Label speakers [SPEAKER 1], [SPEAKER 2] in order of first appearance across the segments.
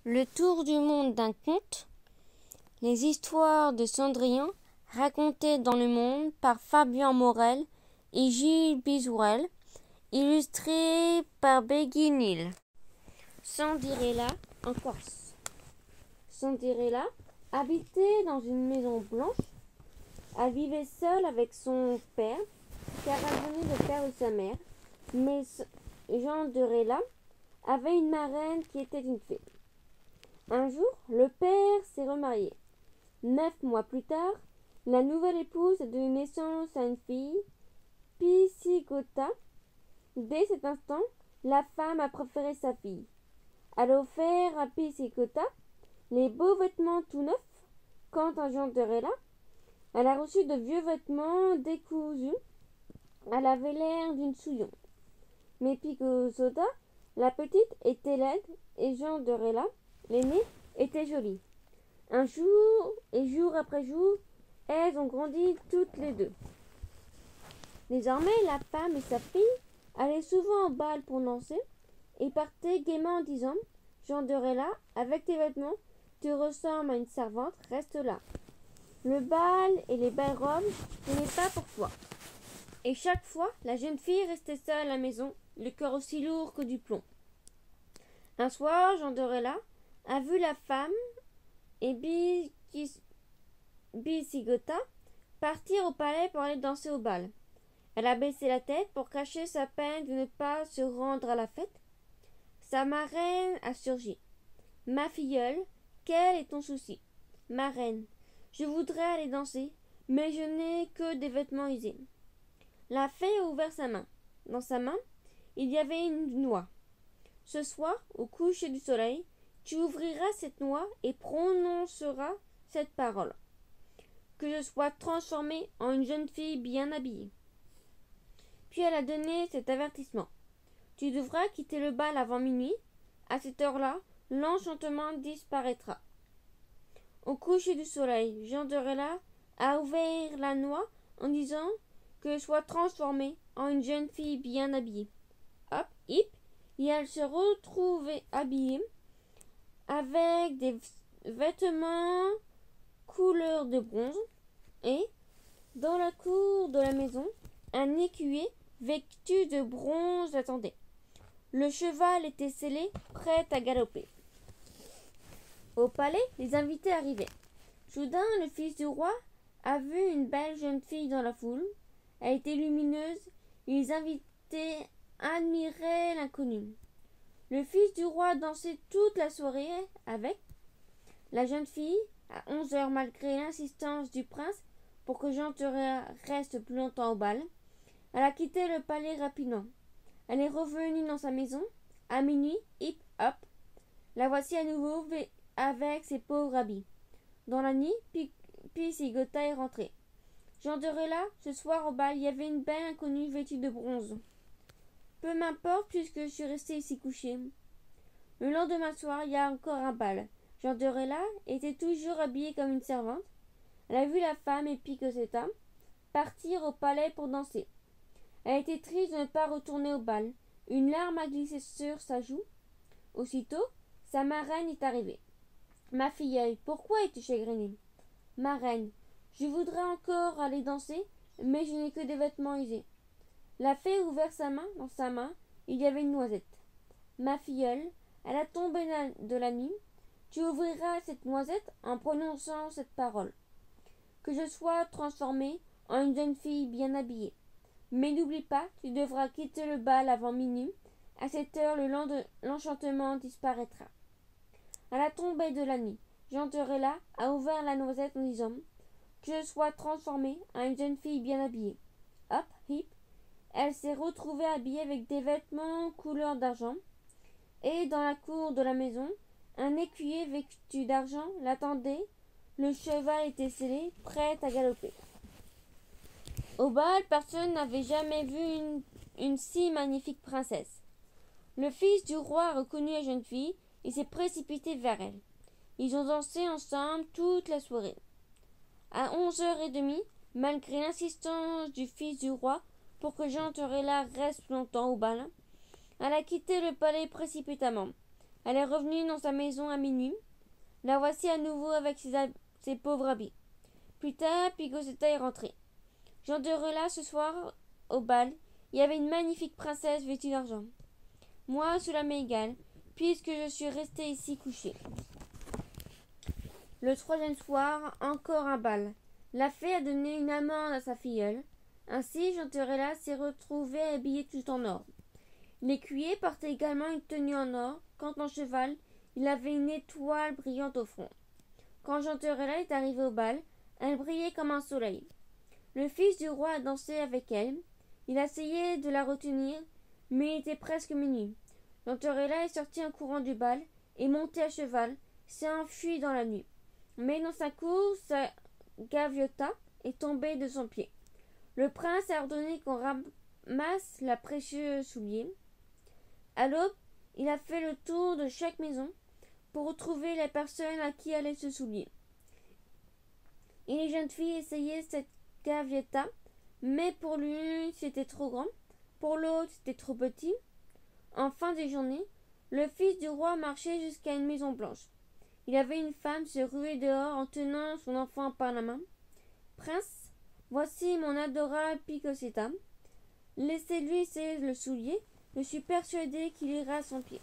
[SPEAKER 1] Le tour du monde d'un conte. Les histoires de Cendrillon racontées dans le monde par Fabien Morel et Gilles Bizourel, illustré par Beguinil. Cinderella en Corse. Cinderella habitait dans une maison blanche. Elle vivait seule avec son père, car elle venait de perdre sa mère. Mais Cinderella avait une marraine qui était une fée. Un jour, le père s'est remarié. 9 mois plus tard, la nouvelle épouse a donné naissance à une fille, Picigota. Dès cet instant, la femme a préféré sa fille. Elle a offert à Picigota les beaux vêtements tout neufs. Quant à Cinderella, elle a reçu de vieux vêtements décousus. Elle avait l'air d'une souillon. Mais Picigota, la petite, était laide et Cinderella, l'aînée, était jolie. Un jour et jour après jour, elles ont grandi toutes les deux. Désormais, la femme et sa fille allaient souvent au bal pour danser et partaient gaiement en disant « Cinderella, avec tes vêtements, tu ressembles à une servante, reste là. Le bal et les belles robes, ce n'est pas pour toi. » Et chaque fois, la jeune fille restait seule à la maison, le cœur aussi lourd que du plomb. Un soir, Cinderella a vu la femme et Picigota partir au palais pour aller danser au bal. Elle a baissé la tête pour cacher sa peine de ne pas se rendre à la fête. Sa marraine a surgi. « Ma filleule, quel est ton souci ?»« Ma reine, je voudrais aller danser, mais je n'ai que des vêtements usés. » La fée a ouvert sa main. Dans sa main, il y avait une noix. « Ce soir, au coucher du soleil, tu ouvriras cette noix et prononceras cette parole. Que je sois transformée en une jeune fille bien habillée. » Puis elle a donné cet avertissement. Tu devras quitter le bal avant minuit. À cette heure-là, l'enchantement disparaîtra. Au coucher du soleil, Cinderella a ouvert la noix en disant que je sois transformée en une jeune fille bien habillée. Hop, hip, et elle se retrouvait habillée avec des vêtements couleur de bronze et, dans la cour de la maison, un écuyer vêtu de bronze l'attendait. Le cheval était sellé, prêt à galoper. Au palais, les invités arrivaient. Soudain, le fils du roi a vu une belle jeune fille dans la foule. Elle était lumineuse et les invités admiraient l'inconnue. Le fils du roi dansait toute la soirée avec la jeune fille. À 11 heures, malgré l'insistance du prince pour que Cinderella reste plus longtemps au bal, elle a quitté le palais rapidement. Elle est revenue dans sa maison. À minuit, hip hop, la voici à nouveau avec ses pauvres habits. Dans la nuit, Picigota est rentrée. Cinderella, ce soir au bal, il y avait une belle inconnue vêtue de bronze. Peu m'importe puisque je suis restée ici couchée. Le lendemain soir, il y a encore un bal. Cinderella était toujours habillée comme une servante. Elle a vu la femme et Picigota partir au palais pour danser. Elle était triste de ne pas retourner au bal. Une larme a glissé sur sa joue. Aussitôt, sa marraine est arrivée. « Ma filleule, pourquoi es-tu chagrinée ?»« Ma reine, je voudrais encore aller danser, mais je n'ai que des vêtements usés. » La fée a ouvert sa main. Dans sa main, il y avait une noisette. « Ma filleule, à la tombée de la nuit, tu ouvriras cette noisette en prononçant cette parole. Que je sois transformée en une jeune fille bien habillée. Mais n'oublie pas, tu devras quitter le bal avant minuit. À cette heure, l'enchantement disparaîtra. » À la tombée de la nuit, Cinderella a ouvert la noisette en disant que je sois transformée en une jeune fille bien habillée. Hop, hip, elle s'est retrouvée habillée avec des vêtements couleur d'argent. Et dans la cour de la maison, un écuyer vêtu d'argent l'attendait. Le cheval était sellé, prêt à galoper. Au bal, personne n'avait jamais vu une si magnifique princesse. Le fils du roi a reconnu la jeune fille et s'est précipité vers elle. Ils ont dansé ensemble toute la soirée. À 11h30, malgré l'insistance du fils du roi pour que Cinderella reste longtemps au bal, elle a quitté le palais précipitamment. Elle est revenue dans sa maison à minuit. La voici à nouveau avec ses pauvres habits. Plus tard, Picosetta est rentrée. Jean de Rela, ce soir, au bal, il y avait une magnifique princesse vêtue d'argent. Moi, cela m'est égal, puisque je suis restée ici couchée. Le troisième soir, encore un bal. La fée a donné une amende à sa filleule. Ainsi, Jean de Rela s'est retrouvé habillé tout en or. L'écuyer portait également une tenue en or. Quant au cheval, il avait une étoile brillante au front. Quand Jean de Rela est arrivé au bal, elle brillait comme un soleil. Le fils du roi a dansé avec elle. Il a essayé de la retenir, mais il était presque minuit. Jean de Rela est sorti en courant du bal et monté à cheval, s'est enfui dans la nuit. Mais dans sa course, sa gaviota est tombée de son pied. Le prince a ordonné qu'on ramasse la précieuse soulier. À l'aube, il a fait le tour de chaque maison pour retrouver les personnes à qui allait ce soulier. Et les jeunes filles essayaient cette gaviota, mais pour l'une c'était trop grand, pour l'autre c'était trop petit. En fin de journée, le fils du roi marchait jusqu'à une maison blanche. Il avait une femme se ruer dehors en tenant son enfant par la main. « Prince, voici mon adorable Picosetta. Laissez-lui essayer le soulier, je suis persuadée qu'il ira à son pied. »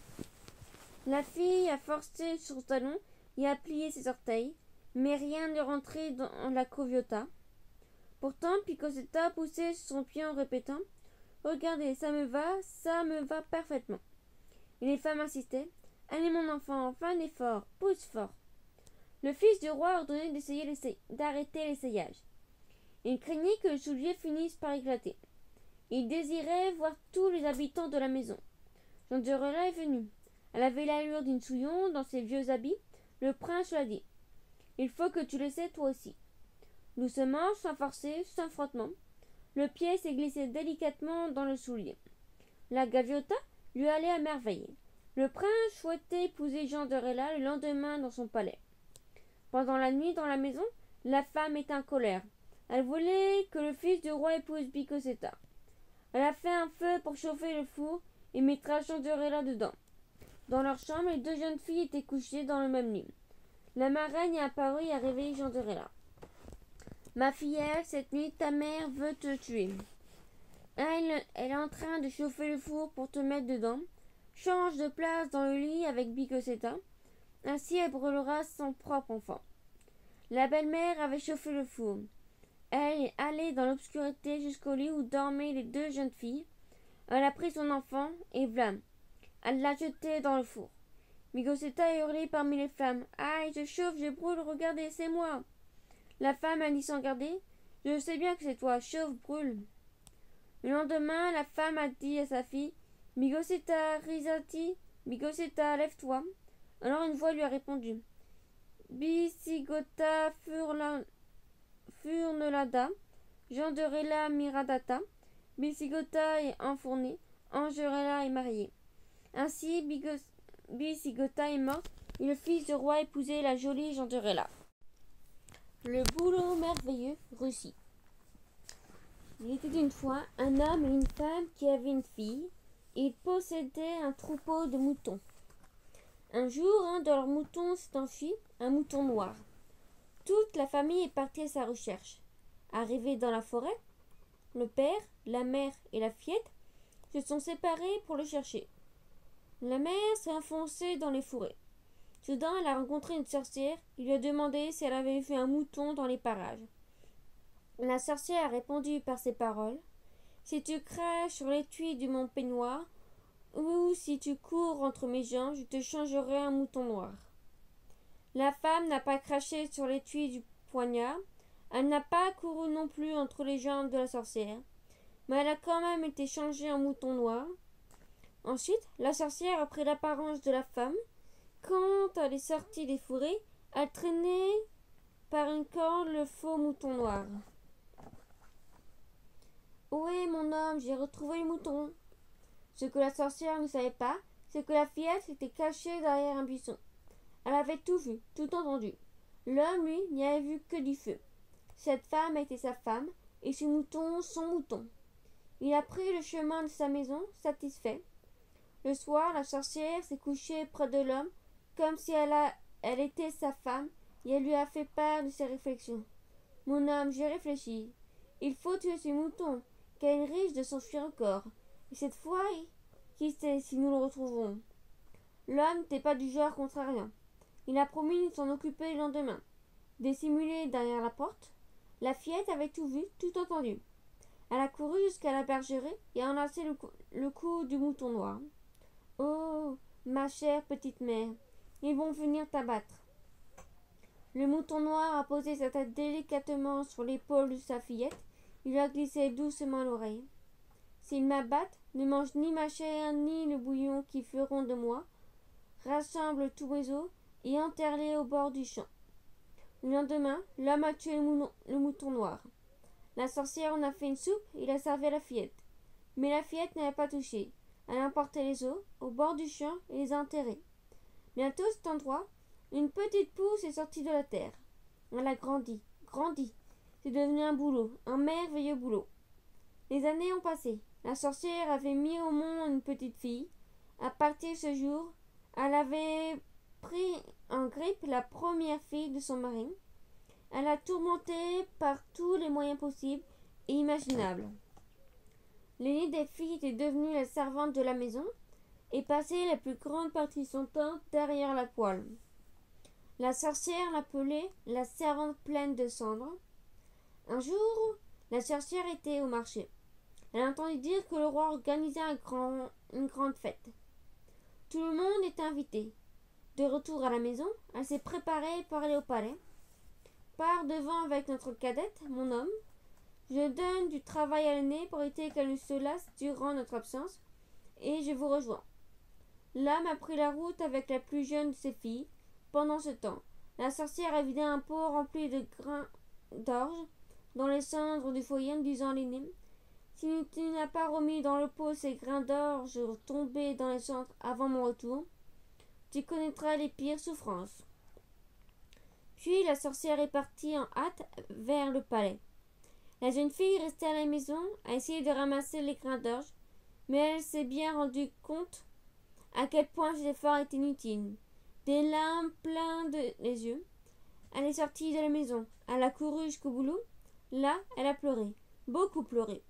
[SPEAKER 1] La fille a forcé sur son talon et a plié ses orteils, mais rien ne rentrait dans la gaviota. Pourtant, Picosetta poussait sur son pied en répétant « Regardez, ça me va parfaitement. » Et les femmes insistaient « Allez mon enfant, fais un effort, pousse fort. » Le fils du roi a ordonné d'arrêter l'essayage. Il craignait que le soulier finisse par éclater. Il désirait voir tous les habitants de la maison. Jean de Rela est venu. Elle avait l'allure d'une souillon dans ses vieux habits. Le prince lui a dit « Il faut que tu le sais toi aussi. » Doucement, sans forcer, sans frottement, le pied s'est glissé délicatement dans le soulier. La gaviota lui allait à merveille. Le prince souhaitait épouser Jean de Rela le lendemain dans son palais. Pendant la nuit dans la maison, la femme était en colère. Elle voulait que le fils du roi épouse Picosetta. Elle a fait un feu pour chauffer le four et mettra Jean de Rela dedans. Dans leur chambre, les deux jeunes filles étaient couchées dans le même lit. La marraine est apparue et a réveillé Jean de Rela. « Ma fillette, cette nuit, ta mère veut te tuer. Elle est en train de chauffer le four pour te mettre dedans. Change de place dans le lit avec Picosetta. Ainsi, elle brûlera son propre enfant. » La belle-mère avait chauffé le four. Elle est allée dans l'obscurité jusqu'au lit où dormaient les deux jeunes filles. Elle a pris son enfant et vlam, elle l'a jeté dans le four. Picosetta a hurlé parmi les flammes. « Aïe, je chauffe, je brûle, regardez, c'est moi !» La femme a dit sans garder. « Je sais bien que c'est toi, chauffe, brûle. » Le lendemain, la femme a dit à sa fille « Picosetta, risati, Picosetta, lève-toi. » Alors une voix lui a répondu « Bisigota furnelada, Jean de Rela miradata, Bisigota est enfournée, Angerella est mariée. » Ainsi, Bisigota est morte et le fils du roi épousait la jolie Jean de Rela. Le boulot merveilleux réussit. Il était une fois un homme et une femme qui avaient une fille, et ils possédaient un troupeau de moutons. Un jour, un de leurs moutons s'est enfui, un mouton noir. Toute la famille est partie à sa recherche. Arrivés dans la forêt, le père, la mère et la fillette se sont séparés pour le chercher. La mère s'est enfoncée dans les fourrés. Soudain, elle a rencontré une sorcière et lui a demandé si elle avait vu un mouton dans les parages. La sorcière a répondu par ces paroles « Si tu craches sur l'étui de mon peignoir, ou si tu cours entre mes jambes, je te changerai un mouton noir. » La femme n'a pas craché sur l'étui du poignard, elle n'a pas couru non plus entre les jambes de la sorcière, mais elle a quand même été changée en mouton noir. Ensuite, la sorcière a pris l'apparence de la femme. Quand elle est sortie des fourrés, elle traînait par une corde le faux mouton noir. « Où est mon homme? J'ai retrouvé le mouton. » Ce que la sorcière ne savait pas, c'est que la fillette s'était cachée derrière un buisson. Elle avait tout vu, tout entendu. L'homme, lui, n'y avait vu que du feu. Cette femme était sa femme, et ce mouton son mouton. Il a pris le chemin de sa maison, satisfait. Le soir, la sorcière s'est couchée près de l'homme, comme si elle était sa femme, et elle lui a fait part de ses réflexions. Mon homme, j'ai réfléchi. Il faut tuer ce mouton, car il risque de s'enfuir encore. Et cette fois, qui sait si nous le retrouverons. L'homme n'était pas du genre contrariant. Il a promis de s'en occuper le lendemain. Dissimulée derrière la porte, la fillette avait tout vu, tout entendu. Elle a couru jusqu'à la bergerie et a enlacé le cou du mouton noir. Oh, ma chère petite mère, ils vont venir t'abattre. Le mouton noir a posé sa tête délicatement sur l'épaule de sa fillette. Il lui a glissé doucement à l'oreille. S'ils m'abattent, ne mange ni ma chair ni le bouillon qu'ils feront de moi. Rassemble tous mes os et enterre-les au bord du champ. Le lendemain, l'homme a tué le mouton noir. La sorcière en a fait une soupe et l'a servi à la fillette. Mais la fillette n'a pas touché. Elle a emporté les os au bord du champ et les a enterrés. Bientôt, à cet endroit, une petite pousse est sortie de la terre. Elle a grandi, grandi. C'est devenu un boulot, un merveilleux boulot. Les années ont passé. La sorcière avait mis au monde une petite fille. À partir de ce jour, elle avait pris en grippe la première fille de son mari. Elle l'a tourmentée par tous les moyens possibles et imaginables. L'aînée des filles était devenue la servante de la maison et passait la plus grande partie de son temps derrière la poêle. La sorcière l'appelait la servante pleine de cendres. Un jour, la sorcière était au marché. Elle entendit dire que le roi organisait une grande fête. Tout le monde était invité. De retour à la maison, elle s'est préparée pour aller au palais. Pars devant avec notre cadette, mon homme. Je donne du travail à l'aînée pour éviter qu'elle ne se lasse durant notre absence, et je vous rejoins. L'homme a pris la route avec la plus jeune de ses filles. Pendant ce temps, la sorcière a vidé un pot rempli de grains d'orge dans les cendres du foyer en disant à l'aînée: si tu n'as pas remis dans le pot ces grains d'orge tombés dans les cendres avant mon retour, tu connaîtras les pires souffrances. Puis la sorcière est partie en hâte vers le palais. La jeune fille restait à la maison à essayer de ramasser les grains d'orge, mais elle s'est bien rendue compte à quel point ses efforts étaient inutiles. Des larmes plein les yeux, elle est sortie de la maison. Elle a couru jusqu'au boulot. Là, elle a pleuré, beaucoup pleuré.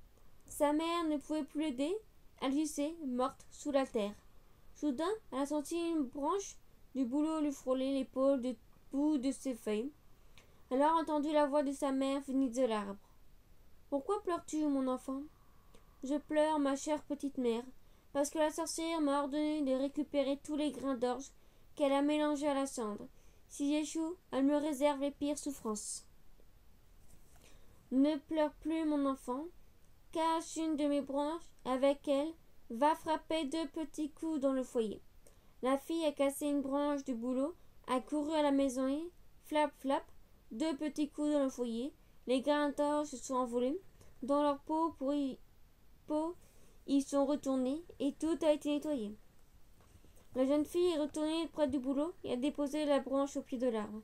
[SPEAKER 1] Sa mère ne pouvait plus l'aider. Elle gisait, morte, sous la terre. Soudain, elle a senti une branche du boulot lui frôler l'épaule du bout de ses feuilles. Elle a entendu la voix de sa mère venue de l'arbre. Pourquoi pleures-tu, mon enfant? Je pleure, ma chère petite mère, parce que la sorcière m'a ordonné de récupérer tous les grains d'orge qu'elle a mélangés à la cendre. Si j'échoue, elle me réserve les pires souffrances. Ne pleure plus, mon enfant. Cache une de mes branches avec elle. Va frapper 2 petits coups dans le foyer. La fille a cassé une branche du bouleau, a couru à la maison et, flap flap, 2 petits coups dans le foyer. Les grains d'orge se sont envolés dans leur peau ils sont retournés et tout a été nettoyé. La jeune fille est retournée près du boulot et a déposé la branche au pied de l'arbre.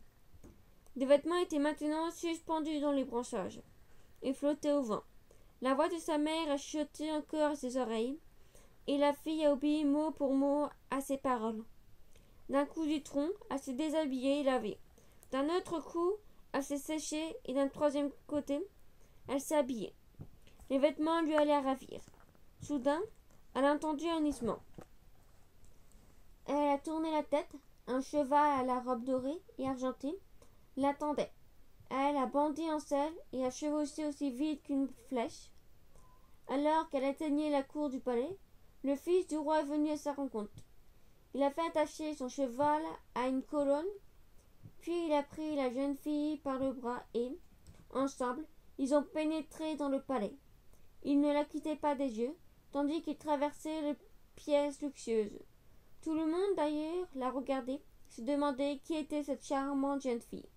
[SPEAKER 1] Des vêtements étaient maintenant suspendus dans les branchages et flottaient au vent. La voix de sa mère a chuchoté encore à ses oreilles, et la fille a obéi mot pour mot à ses paroles. D'un coup du tronc, elle s'est déshabillée et lavée. D'un autre coup, elle s'est séchée et d'un troisième côté, elle s'est habillée. Les vêtements lui allaient à ravir. Soudain, elle a entendu un hennissement. Elle a tourné la tête. Un cheval à la robe dorée et argentée l'attendait. Elle a bondi en selle et a chevauché aussi vite qu'une flèche. Alors qu'elle atteignait la cour du palais, le fils du roi est venu à sa rencontre. Il a fait attacher son cheval à une colonne, puis il a pris la jeune fille par le bras et, ensemble, ils ont pénétré dans le palais. Il ne la quittait pas des yeux, tandis qu'il traversait les pièces luxueuses. Tout le monde, d'ailleurs, la regardait, se demandait qui était cette charmante jeune fille,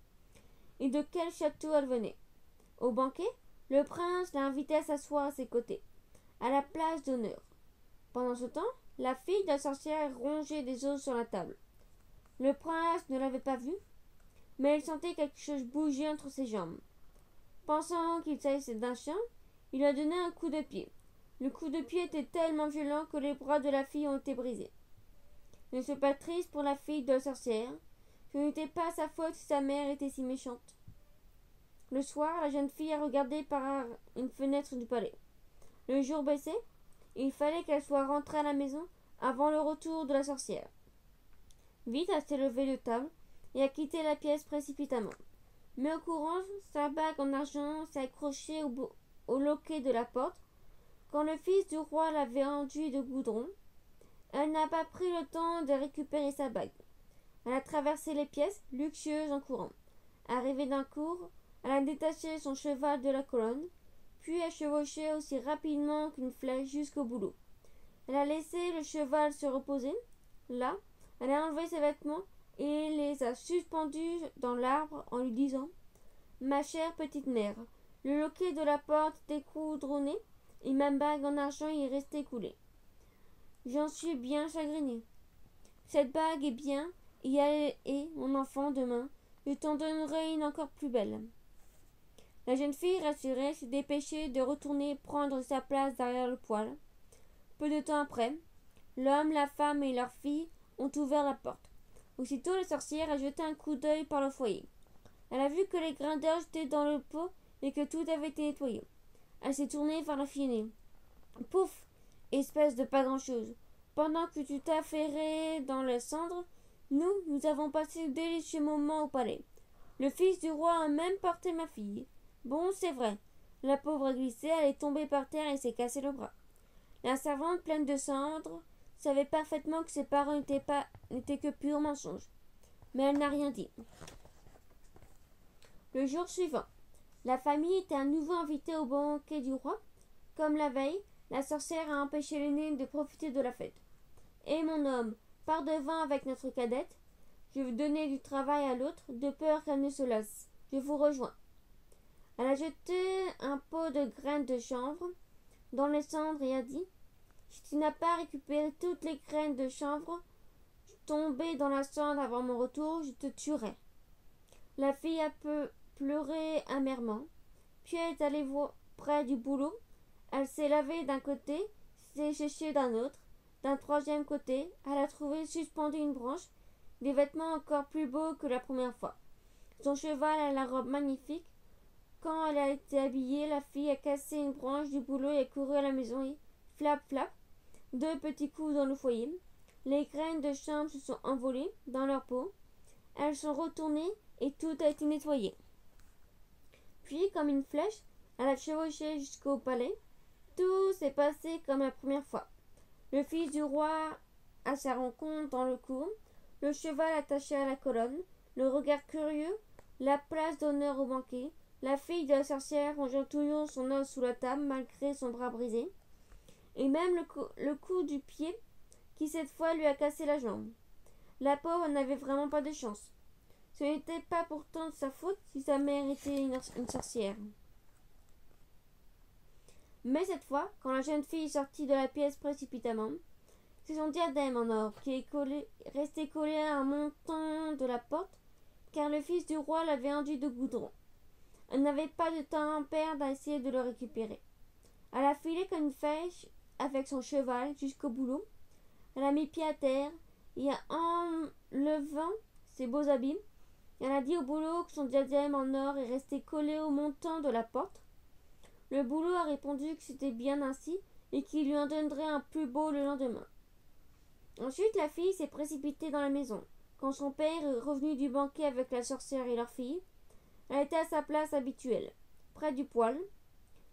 [SPEAKER 1] et de quel château elle venait. Au banquet, le prince l'a invitée à s'asseoir à ses côtés, à la place d'honneur. Pendant ce temps, la fille de la sorcière rongeait des os sur la table. Le prince ne l'avait pas vue, mais il sentait quelque chose bouger entre ses jambes. Pensant qu'il s'agissait d'un chien, il lui a donné un coup de pied. Le coup de pied était tellement violent que les bras de la fille ont été brisés. Ne sois pas triste pour la fille de la sorcière. Ce n'était pas sa faute si sa mère était si méchante. Le soir, la jeune fille a regardé par une fenêtre du palais. Le jour baissait, et il fallait qu'elle soit rentrée à la maison avant le retour de la sorcière. Vite, elle s'est levée de table et a quitté la pièce précipitamment. Mais au courant, sa bague en argent s'est accrochée au loquet de la porte. Quand le fils du roi l'avait enduit de goudron, elle n'a pas pris le temps de récupérer sa bague. Elle a traversé les pièces, luxueuses en courant. Arrivée d'un cours, elle a détaché son cheval de la colonne, puis a chevauché aussi rapidement qu'une flèche jusqu'au boulot. Elle a laissé le cheval se reposer. Là, elle a enlevé ses vêtements et les a suspendus dans l'arbre en lui disant « Ma chère petite mère, le loquet de la porte était coudronné et ma bague en argent y est restée coulée. J'en suis bien chagrinée. Cette bague est bien, et elle est, mon enfant, demain, je t'en donnerai une encore plus belle. » La jeune fille, rassurée, s'est dépêchée de retourner prendre sa place derrière le poêle. Peu de temps après, l'homme, la femme et leur fille ont ouvert la porte. Aussitôt, la sorcière a jeté un coup d'œil par le foyer. Elle a vu que les grains d'orge étaient dans le pot et que tout avait été nettoyé. Elle s'est tournée vers la fille aînée. « Pouf, espèce de pas grand-chose. Pendant que tu t'affairais dans les cendres, nous avons passé de délicieux moments au palais. Le fils du roi a même porté ma fille. Bon, c'est vrai. La pauvre a glissé, elle est tombée par terre et s'est cassé le bras. » La servante, pleine de cendres, savait parfaitement que ses parents n'étaient que pur mensonges. Mais elle n'a rien dit. Le jour suivant, la famille était à nouveau invitée au banquet du roi. Comme la veille, la sorcière a empêché l'aîné de profiter de la fête. « Et mon homme, pars devant avec notre cadette. Je veux donner du travail à l'autre, de peur qu'elle ne se lasse. Je vous rejoins. » Elle a jeté un pot de graines de chanvre dans les cendres et a dit « Si tu n'as pas récupéré toutes les graines de chanvre tombées dans la cendre avant mon retour, je te tuerai. » La fille a pleuré amèrement, puis elle est allée près du boulot. Elle s'est lavée d'un côté, s'est séchée d'un autre. D'un troisième côté, elle a trouvé suspendue une branche, des vêtements encore plus beaux que la première fois. Son cheval a la robe magnifique. Quand elle a été habillée, la fille a cassé une branche du boulot et a couru à la maison et, flap, flap, 2 petits coups dans le foyer. Les graines de chanvre se sont envolées dans leur peau. Elles sont retournées et tout a été nettoyé. Puis, comme une flèche, elle a chevauché jusqu'au palais. Tout s'est passé comme la première fois. Le fils du roi à sa rencontre dans le cours, le cheval attaché à la colonne, le regard curieux, la place d'honneur au banquet, la fille de la sorcière rangeant toujours son os sous la table malgré son bras brisé, et même le coup du pied qui cette fois lui a cassé la jambe. La pauvre n'avait vraiment pas de chance. Ce n'était pas pourtant de sa faute si sa mère était une sorcière. Mais cette fois, quand la jeune fille est sortie de la pièce précipitamment, c'est son diadème en or qui est resté collé à un montant de la porte, car le fils du roi l'avait enduit de goudron. Elle n'avait pas de temps à perdre à essayer de le récupérer. Elle a filé comme une flèche avec son cheval jusqu'au boulot. Elle a mis pied à terre et enlevant ses beaux habits, elle a dit au boulot que son diadème en or est resté collé au montant de la porte. Le boulot a répondu que c'était bien ainsi et qu'il lui en donnerait un plus beau le lendemain. Ensuite, la fille s'est précipitée dans la maison. Quand son père est revenu du banquet avec la sorcière et leur fille, elle était à sa place habituelle, près du poêle.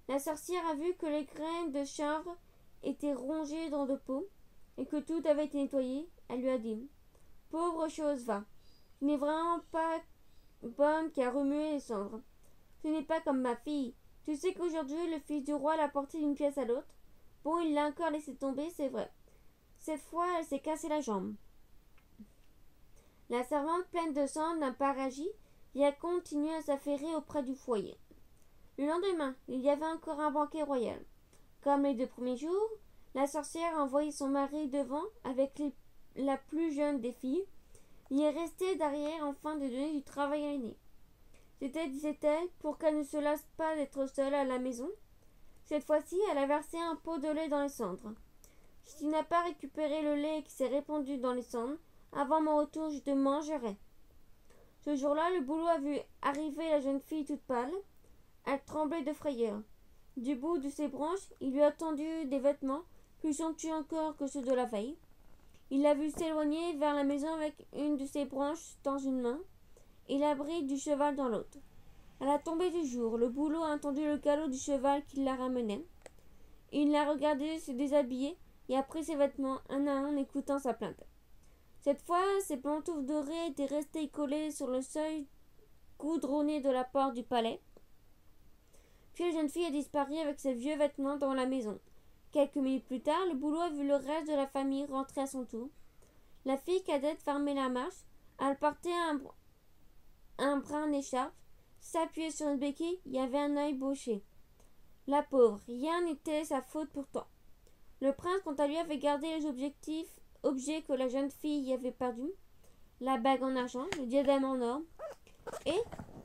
[SPEAKER 1] La sorcière a vu que les graines de chanvre étaient rongées dans de peau et que tout avait été nettoyé. Elle lui a dit « Pauvre chose, va. Tu n'es vraiment pas bonne qu'à remuer les cendres. Ce n'est pas comme ma fille. Tu sais qu'aujourd'hui, le fils du roi l'a portée d'une pièce à l'autre. Bon, il l'a encore laissé tomber, c'est vrai. Cette fois, elle s'est cassé la jambe. » La servante, pleine de sang, n'a pas réagi et a continué à s'affairer auprès du foyer. Le lendemain, il y avait encore un banquet royal. Comme les 2 premiers jours, la sorcière a envoyé son mari devant avec la plus jeune des filles. Il est resté derrière afin de donner du travail à l'aînée. C'était, disait-elle, pour qu'elle ne se lasse pas d'être seule à la maison. Cette fois-ci, elle a versé un pot de lait dans les cendres. Si tu n'as pas récupéré le lait qui s'est répandu dans les cendres, avant mon retour, je te mangerai. Ce jour-là, le bouleau a vu arriver la jeune fille toute pâle. Elle tremblait de frayeur. Du bout de ses branches, il lui a tendu des vêtements plus somptueux encore que ceux de la veille. Il l'a vue s'éloigner vers la maison avec une de ses branches dans une main et l'abri du cheval dans l'autre. À la tombée du jour, le bouleau a entendu le galop du cheval qui la ramenait. Il l'a regardé se déshabiller et a pris ses vêtements un à un en écoutant sa plainte. Cette fois, ses pantoufles dorées étaient restées collées sur le seuil goudronné de la porte du palais. Puis la jeune fille a disparu avec ses vieux vêtements dans la maison. Quelques minutes plus tard, le bouleau a vu le reste de la famille rentrer à son tour. La fille cadette fermait la marche. Elle portait un brin d'écharpe, s'appuyait sur une béquille, il y avait un œil bouché. La pauvre, rien n'était sa faute pourtant. Le prince, quant à lui, avait gardé les objets que la jeune fille y avait perdus, la bague en argent, le diadème en or et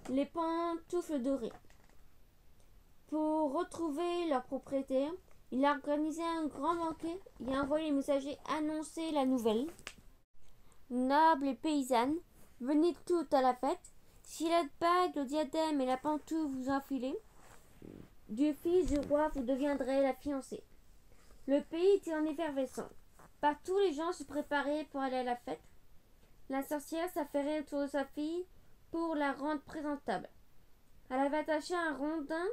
[SPEAKER 1] les pantoufles dorées. Pour retrouver leur propriétaire, il a organisé un grand banquet et a envoyé les messagers annoncer la nouvelle. Nobles et paysannes, venez toutes à la fête. Si la bague, le diadème et la pantoufle vous enfilez, du fils du roi vous deviendrez la fiancée. Le pays était en effervescence. Partout les gens se préparaient pour aller à la fête. La sorcière s'affairait autour de sa fille pour la rendre présentable. Elle avait attaché un rondin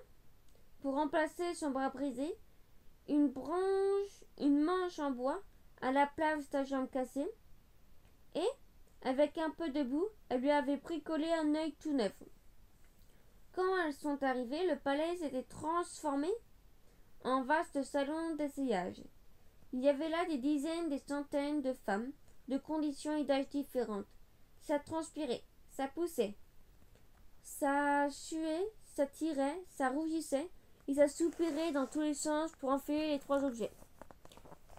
[SPEAKER 1] pour remplacer son bras brisé, une manche en bois à la place de sa jambe cassée, et, avec un peu de boue, elle lui avait bricolé un œil tout neuf. Quand elles sont arrivées, le palais s'était transformé en vaste salon d'essayage. Il y avait là des dizaines, des centaines de femmes, de conditions et d'âges différentes. Ça transpirait, ça poussait, ça suait, ça tirait, ça rougissait, et ça soupirait dans tous les sens pour enfiler les trois objets.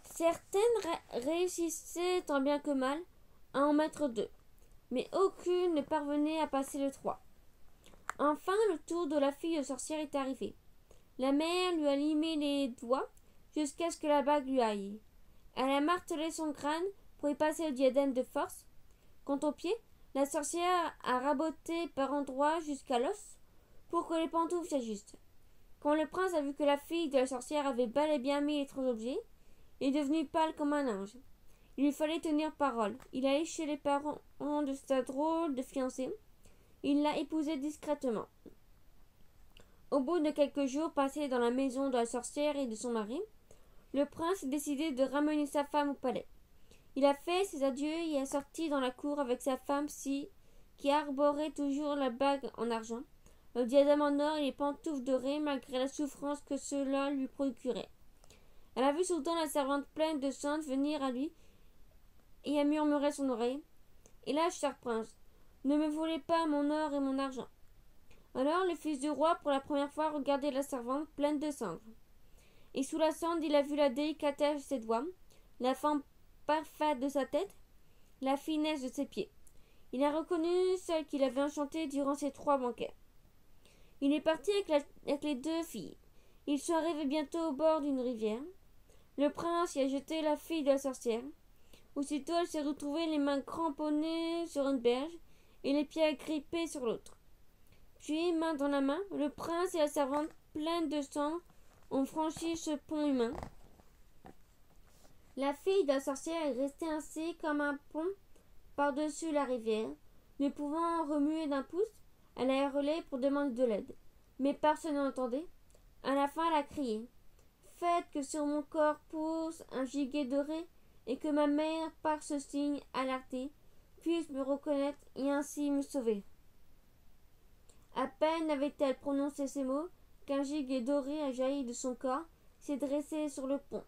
[SPEAKER 1] Certaines réussissaient tant bien que mal à en mettre deux, mais aucune ne parvenait à passer le 3. Enfin, le tour de la fille de sorcière est arrivé. La mère lui a limé les doigts jusqu'à ce que la bague lui aille. Elle a martelé son crâne pour y passer le diadème de force. Quant aux pieds, la sorcière a raboté par endroits jusqu'à l'os pour que les pantoufles s'ajustent. Quand le prince a vu que la fille de la sorcière avait bel et bien mis les trois objets, il est devenu pâle comme un ange. Il lui fallait tenir parole. Il allait chez les parents de sa drôle de fiancée. Il l'a épousée discrètement. Au bout de quelques jours passés dans la maison de la sorcière et de son mari, le prince a décidé de ramener sa femme au palais. Il a fait ses adieux et est sorti dans la cour avec sa femme qui arborait toujours la bague en argent, le diadème en or et les pantoufles dorées malgré la souffrance que cela lui procurait. Elle a vu soudain la servante pleine de cendres venir à lui et a murmuré à son oreille « Hélas, cher prince, ne me volez pas mon or et mon argent. » Alors le fils du roi pour la première fois regardait la servante pleine de cendres. Et sous la cendre il a vu la délicatesse de ses doigts, la forme parfaite de sa tête, la finesse de ses pieds. Il a reconnu celle qu'il avait enchantée durant ses 3 banquets. Il est parti avec les 2 filles. Ils sont arrivés bientôt au bord d'une rivière. Le prince y a jeté la fille de la sorcière. Aussitôt elle s'est retrouvée les mains cramponnées sur une berge et les pieds agrippés sur l'autre. Puis, main dans la main, le prince et la servante pleine de sang ont franchi ce pont humain. La fille de la sorcière est restée ainsi comme un pont par-dessus la rivière. Ne pouvant remuer d'un pouce, elle a hurlé pour demander de l'aide. Mais personne n'entendait. À la fin, elle a crié « Faites que sur mon corps pousse un gigot doré et que ma mère, par ce signe alerté, puisse me reconnaître et ainsi me sauver. » À peine avait-elle prononcé ces mots qu'un gigot doré a jailli de son corps, s'est dressé sur le pont.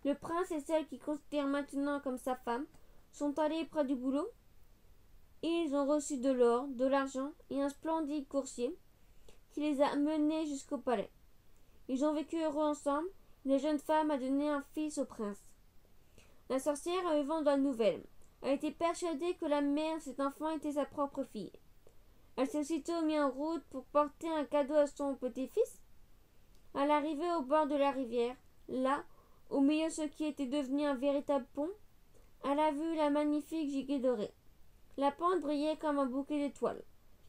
[SPEAKER 1] Le prince et celle qu'il considère maintenant comme sa femme sont allés près du bouleau. Ils ont reçu de l'or, de l'argent et un splendide coursier qui les a menés jusqu'au palais. Ils ont vécu heureux ensemble et la jeune femme a donné un fils au prince. La sorcière a eu vent de la nouvelle. Elle était persuadée que la mère de cet enfant était sa propre fille. Elle s'est aussitôt mise en route pour porter un cadeau à son petit-fils. À l'arrivée au bord de la rivière, là, au milieu de ce qui était devenu un véritable pont, elle a vu la magnifique gigue dorée. La pente brillait comme un bouquet d'étoiles.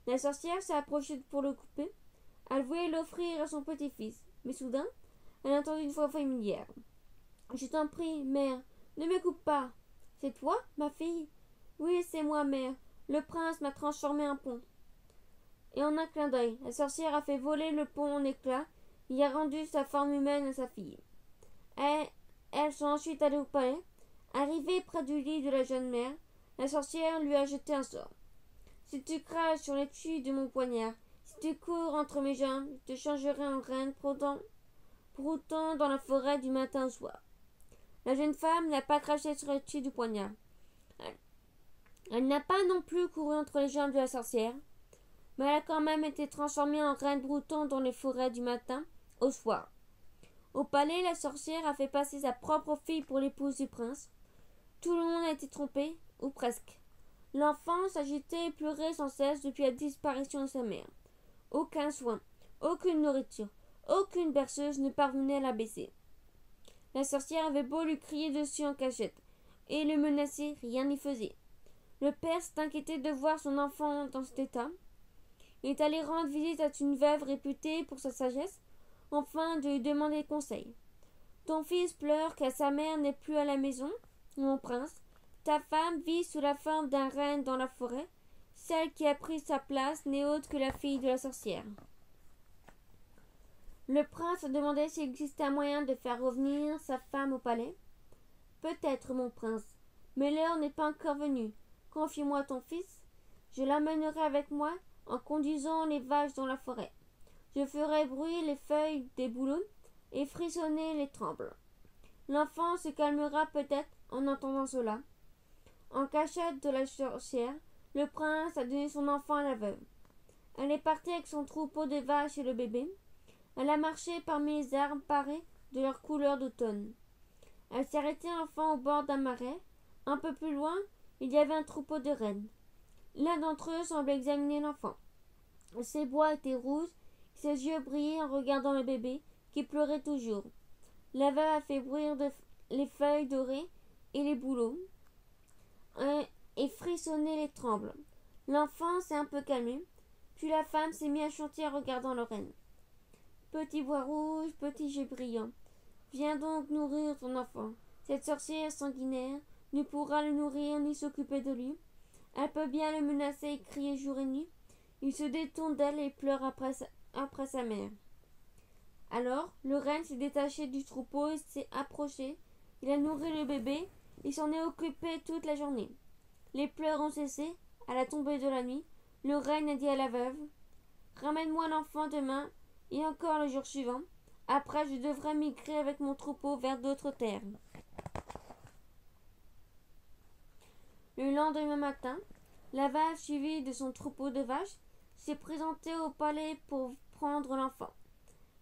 [SPEAKER 1] La sorcière s'est approchée pour le couper. Elle voulait l'offrir à son petit-fils. Mais soudain, elle entendit une voix familière. Je t'en prie, mère, ne me coupe pas. C'est toi, ma fille? Oui, c'est moi, mère. Le prince m'a transformé en pont. Et en un clin d'œil, la sorcière a fait voler le pont en éclats et a rendu sa forme humaine à sa fille. Elles sont ensuite allées au palais. Arrivée près du lit de la jeune mère, la sorcière lui a jeté un sort. Si tu craches sur l'étui de mon poignard, si tu cours entre mes jambes, je te changerai en reine broutant dans la forêt du matin au soir. La jeune femme n'a pas craché sur l'étui du poignard. Elle n'a pas non plus couru entre les jambes de la sorcière, mais elle a quand même été transformée en reine broutant dans les forêts du matin au soir. Au palais, la sorcière a fait passer sa propre fille pour l'épouse du prince. Tout le monde a été trompé, ou presque. L'enfant s'agitait et pleurait sans cesse depuis la disparition de sa mère. Aucun soin, aucune nourriture, aucune berceuse ne parvenait à la baisser. La sorcière avait beau lui crier dessus en cachette et le menacer, rien n'y faisait. Le père s'est inquiété de voir son enfant dans cet état. Il est allé rendre visite à une veuve réputée pour sa sagesse, afin de lui demander conseil. Ton fils pleure car sa mère n'est plus à la maison, mon prince. Ta femme vit sous la forme d'un renne dans la forêt. Celle qui a pris sa place n'est autre que la fille de la sorcière. Le prince a demandé s'il existait un moyen de faire revenir sa femme au palais. Peut-être, mon prince, mais l'heure n'est pas encore venue. Confie-moi ton fils. Je l'amènerai avec moi en conduisant les vaches dans la forêt. Je ferai bruire les feuilles des bouleaux et frissonner les trembles. L'enfant se calmera peut-être en entendant cela. En cachette de la sorcière, le prince a donné son enfant à la veuve. Elle est partie avec son troupeau de vaches et le bébé. Elle a marché parmi les arbres parés de leur couleur d'automne. Elle s'est arrêtée enfin au bord d'un marais. Un peu plus loin, il y avait un troupeau de rennes. L'un d'entre eux semblait examiner l'enfant. Ses bois étaient rouges, ses yeux brillaient en regardant le bébé, qui pleurait toujours. La veuve a fait bruire les feuilles dorées et les bouleaux, et frissonner les trembles. L'enfant s'est un peu calmé, puis la femme s'est mise à chanter en regardant le renne. Petit bois rouge, petit jeu brillant, viens donc nourrir ton enfant. Cette sorcière sanguinaire ne pourra le nourrir ni s'occuper de lui. Elle peut bien le menacer et crier jour et nuit. Il se détourne d'elle et pleure après sa mère. Alors, le renne s'est détaché du troupeau et s'est approché. Il a nourri le bébé et s'en est occupé toute la journée. Les pleurs ont cessé. À la tombée de la nuit, le renne a dit à la veuve: ramène-moi l'enfant demain et encore le jour suivant. Après, je devrai migrer avec mon troupeau vers d'autres terres. Le lendemain matin, la veuve, suivie de son troupeau de vaches, s'est présentée au palais pour prendre l'enfant.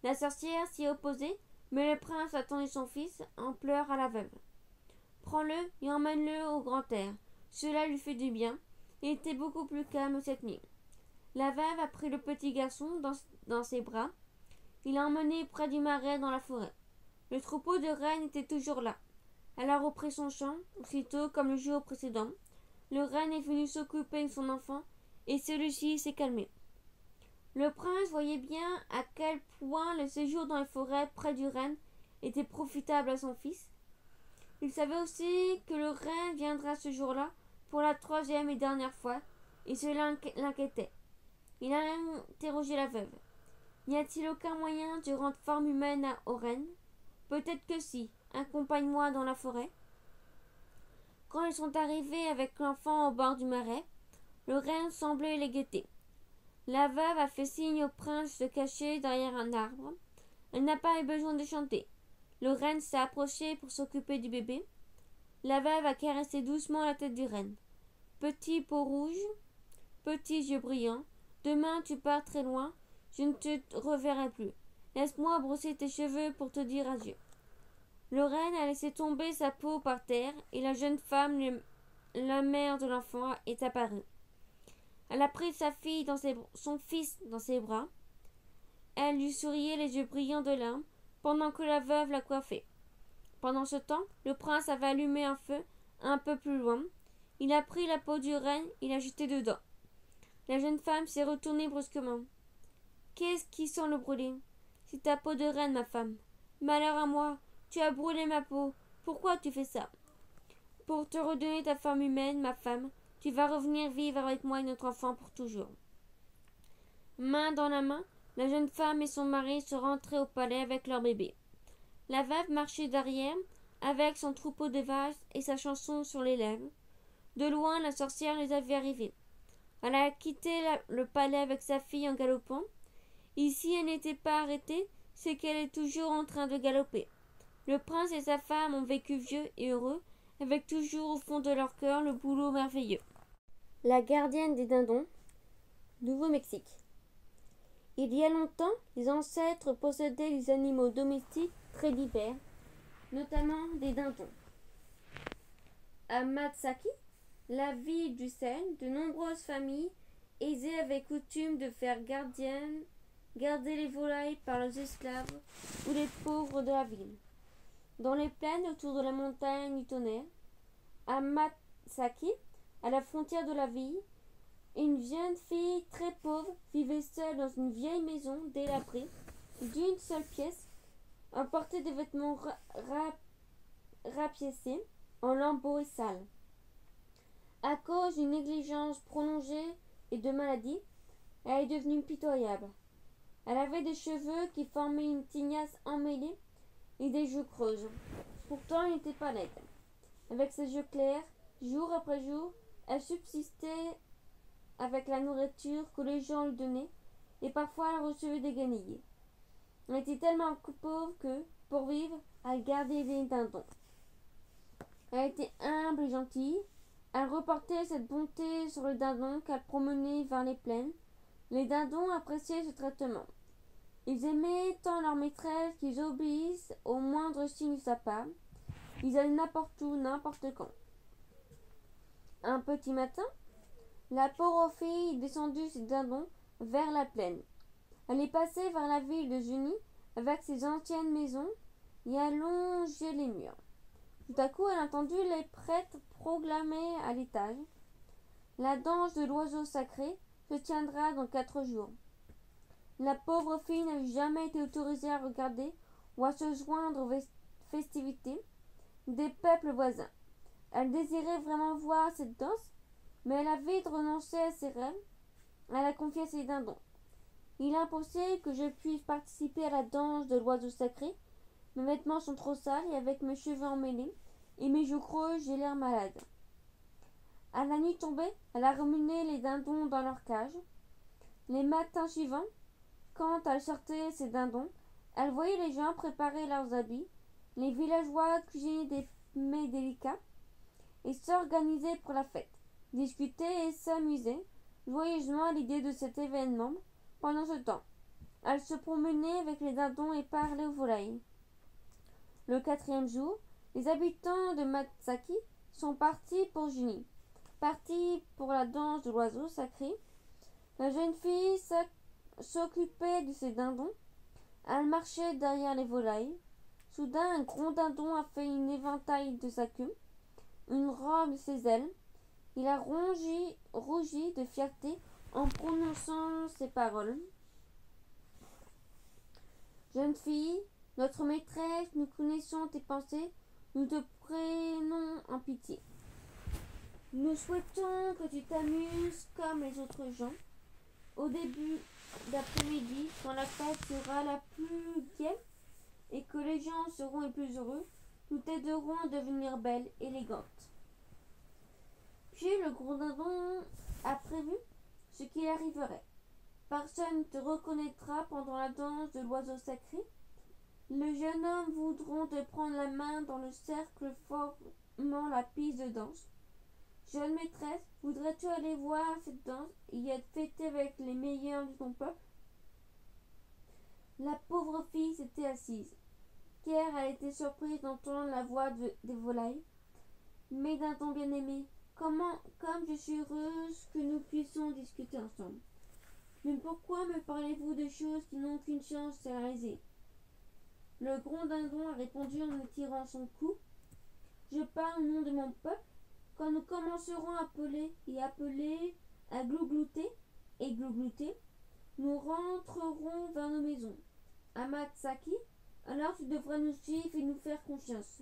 [SPEAKER 1] La sorcière s'y est opposée, mais le prince a tendu son fils en pleurs à la veuve. Prends-le et emmène-le au grand air. Cela lui fait du bien. Il était beaucoup plus calme cette nuit. La veuve a pris le petit garçon dans ses bras. Il l'a emmené près du marais dans la forêt. Le troupeau de rennes était toujours là. Elle a repris son chant, aussitôt comme le jour précédent. Le renne est venu s'occuper de son enfant et celui-ci s'est calmé. Le prince voyait bien à quel point le séjour dans les forêts près du renne était profitable à son fils. Il savait aussi que le renne viendra ce jour-là pour la troisième et dernière fois, et cela l'inquiétait. Il a interrogé la veuve. N'y a-t-il aucun moyen de rendre forme humaine au renne? Peut-être que si. Accompagne-moi dans la forêt. Quand ils sont arrivés avec l'enfant au bord du marais, le renne semblait les guetter. La veuve a fait signe au prince de se cacher derrière un arbre. Elle n'a pas eu besoin de chanter. Le renne s'est approché pour s'occuper du bébé. La veuve a caressé doucement la tête du renne. Petit peau rouge, petits yeux brillants, demain tu pars très loin, je ne te reverrai plus. Laisse-moi brosser tes cheveux pour te dire adieu. Le renne a laissé tomber sa peau par terre et la jeune femme, la mère de l'enfant, est apparue. Elle a pris son fils dans ses bras Elle lui souriait les yeux brillants de larmes, pendant que la veuve la coiffait. Pendant ce temps, le prince avait allumé un feu un peu plus loin. Il a pris la peau du renne et l'a jetée dedans. La jeune femme s'est retournée brusquement. Qu'est-ce qui sent le brûlé? C'est ta peau de reine, ma femme. Malheur à moi, tu as brûlé ma peau. Pourquoi tu fais ça? Pour te redonner ta forme humaine, ma femme, tu vas revenir vivre avec moi et notre enfant pour toujours. Main dans la main, la jeune femme et son mari sont rentrés au palais avec leur bébé. La veuve marchait derrière, avec son troupeau de vaches et sa chanson sur les lèvres. De loin, la sorcière les a vus arriver. Elle a quitté le palais avec sa fille en galopant. Et si elle n'était pas arrêtée, c'est qu'elle est toujours en train de galoper. Le prince et sa femme ont vécu vieux et heureux, avec toujours au fond de leur cœur le boulot merveilleux. La gardienne des dindons, Nouveau-Mexique. Il y a longtemps, les ancêtres possédaient des animaux domestiques très divers, notamment des dindons. À Matsaki, la ville du Seine, de nombreuses familles aisées avaient coutume de faire garder les volailles par leurs esclaves ou les pauvres de la ville. Dans les plaines autour de la montagne du tonnerre, à Matsaki, à la frontière de la ville, une jeune fille très pauvre vivait seule dans une vieille maison délabrée d'une seule pièce, emportait des vêtements rapiécés en lambeaux et sales. À cause d'une négligence prolongée et de maladies, elle est devenue pitoyable. Elle avait des cheveux qui formaient une tignasse emmêlée et des joues creuses. Pourtant, elle n'était pas laide. Avec ses yeux clairs, jour après jour, elle subsistait avec la nourriture que les gens lui donnaient, et parfois elle recevait des guenilles. Elle était tellement pauvre que, pour vivre, elle gardait des dindons. Elle était humble et gentille. Elle reportait cette bonté sur le dindon qu'elle promenait vers les plaines. Les dindons appréciaient ce traitement. Ils aimaient tant leur maîtresse qu'ils obéissent au moindre signe de sa part. Ils allaient n'importe où, n'importe quand. Un petit matin, la pauvre fille descendit ses dindons vers la plaine. Elle est passée vers la ville de Juni avec ses anciennes maisons et a longé les murs. Tout à coup, elle a entendu les prêtres proclamer à l'étage: la danse de l'oiseau sacré se tiendra dans 4 jours. La pauvre fille n'avait jamais été autorisée à regarder ou à se joindre aux festivités des peuples voisins. Elle désirait vraiment voir cette danse, mais elle a vite renoncé à ses rêves. Elle a confié ses dindons. Il est impossible que je puisse participer à la danse de l'oiseau sacré. Mes vêtements sont trop sales et avec mes cheveux emmêlés et mes joues creuses, j'ai l'air malade. À la nuit tombée, elle a remené les dindons dans leur cage. Les matins suivants, quand elle sortait ses dindons, elle voyait les gens préparer leurs habits, les villageois cuisiner des mets délicats et s'organiser pour la fête, discuter et s'amuser joyeusement à l'idée de cet événement. Pendant ce temps, elle se promenait avec les dindons et parlait aux volailles. Le 4e jour, les habitants de Matsaki sont partis pour Juni, partis pour la danse de l'oiseau sacré. La jeune fille s'occupait de ses dindons. Elle marchait derrière les volailles. Soudain, un gros dindon a fait une éventail de sa queue, une robe de ses ailes. Il a rougi de fierté en prononçant ces paroles: jeune fille, notre maîtresse, nous connaissons tes pensées, nous te prenons en pitié. Nous souhaitons que tu t'amuses comme les autres gens. Au début d'après-midi, quand la fête sera la plus gaie et que les gens seront les plus heureux, nous t'aiderons à devenir belle, élégante. Puis le gros dindon a prévu ce qui arriverait. Personne ne te reconnaîtra pendant la danse de l'oiseau sacré. Les jeunes hommes voudront te prendre la main dans le cercle formant la piste de danse. Jeune maîtresse, voudrais-tu aller voir cette danse et y être fêtée avec les meilleurs de ton peuple? La pauvre fille s'était assise, car elle était surprise d'entendre la voix des volailles. Mes dindons bien-aimés, comme je suis heureuse que nous puissions discuter ensemble. Mais pourquoi me parlez-vous de choses qui n'ont aucune chance de se réaliser? Le gros dindon a répondu en étirant son cou. Je parle au nom de mon peuple. Quand nous commencerons à appeler, à glouglouter et glouglouter, nous rentrerons vers nos maisons. Amatsaki, alors tu devras nous suivre et nous faire confiance.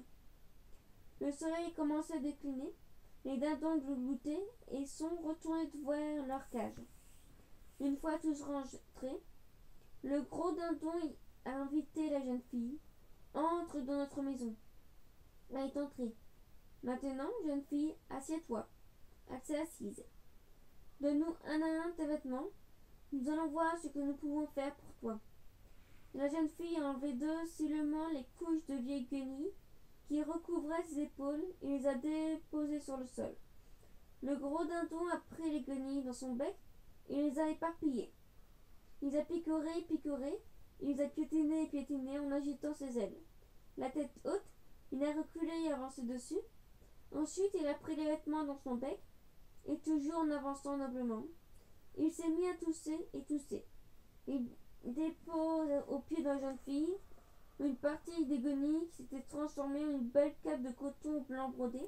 [SPEAKER 1] Le soleil commençait à décliner. Les dindons glougloutaient et sont retournés vers leur cage. Une fois tous rentrés, le gros dindon a invité la jeune fille. Entre dans notre maison. Elle est entrée. Maintenant, jeune fille, assieds-toi. Elle s'est assise. Donne-nous un à un tes vêtements. Nous allons voir ce que nous pouvons faire pour toi. La jeune fille a enlevé docilement les couches de vieilles guenilles qui recouvraient ses épaules et les a déposées sur le sol. Le gros dindon a pris les guenilles dans son bec et les a éparpillées. Il les a picorées, il les a piétinées en agitant ses ailes. La tête haute, il a reculé et avancé dessus. Ensuite, il a pris les vêtements dans son bec et toujours en avançant noblement, il s'est mis à tousser et tousser. Il dépose au pied de la jeune fille une partie des guenilles qui s'était transformée en une belle cape de coton blanc brodé.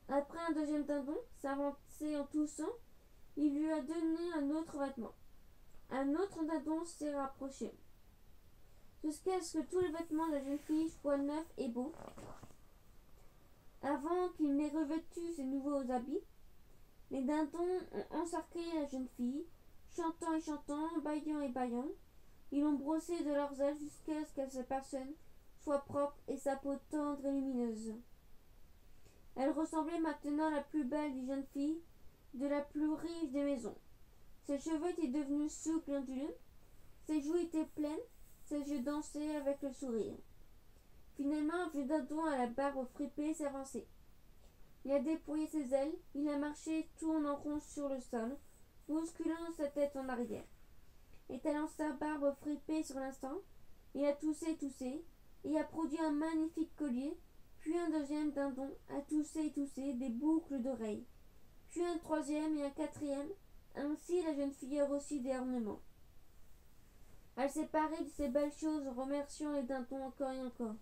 [SPEAKER 1] Après, un deuxième dindon s'avançait en toussant. Il lui a donné un autre vêtement. Un autre dindon s'est rapproché, jusqu'à ce que tous les vêtements de la jeune fille soient neufs et beaux. Avant qu'il n'ait revêtu ses nouveaux habits, les dindons ont encerclé la jeune fille, chantant et chantant, bâillant et bâillant. Ils l'ont brossée de leurs ailes jusqu'à ce que sa personne soit propre et sa peau tendre et lumineuse. Elle ressemblait maintenant à la plus belle des jeunes filles, de la plus riche des maisons. Ses cheveux étaient devenus souples et onduleux, ses joues étaient pleines, ses yeux dansaient avec le sourire. Finalement, un vieux dindon à la barbe fripée s'est avancé. Il a déployé ses ailes, il a marché, tournant en rond sur le sol, bousculant sa tête en arrière. Étalant sa barbe fripée sur l'instant, il a toussé et a produit un magnifique collier, puis un deuxième dindon a toussé des boucles d'oreilles, puis un troisième et un quatrième. Ainsi, la jeune fille a reçu des ornements. Elle s'est parée de ces belles choses en remerciant les dindons encore et encore.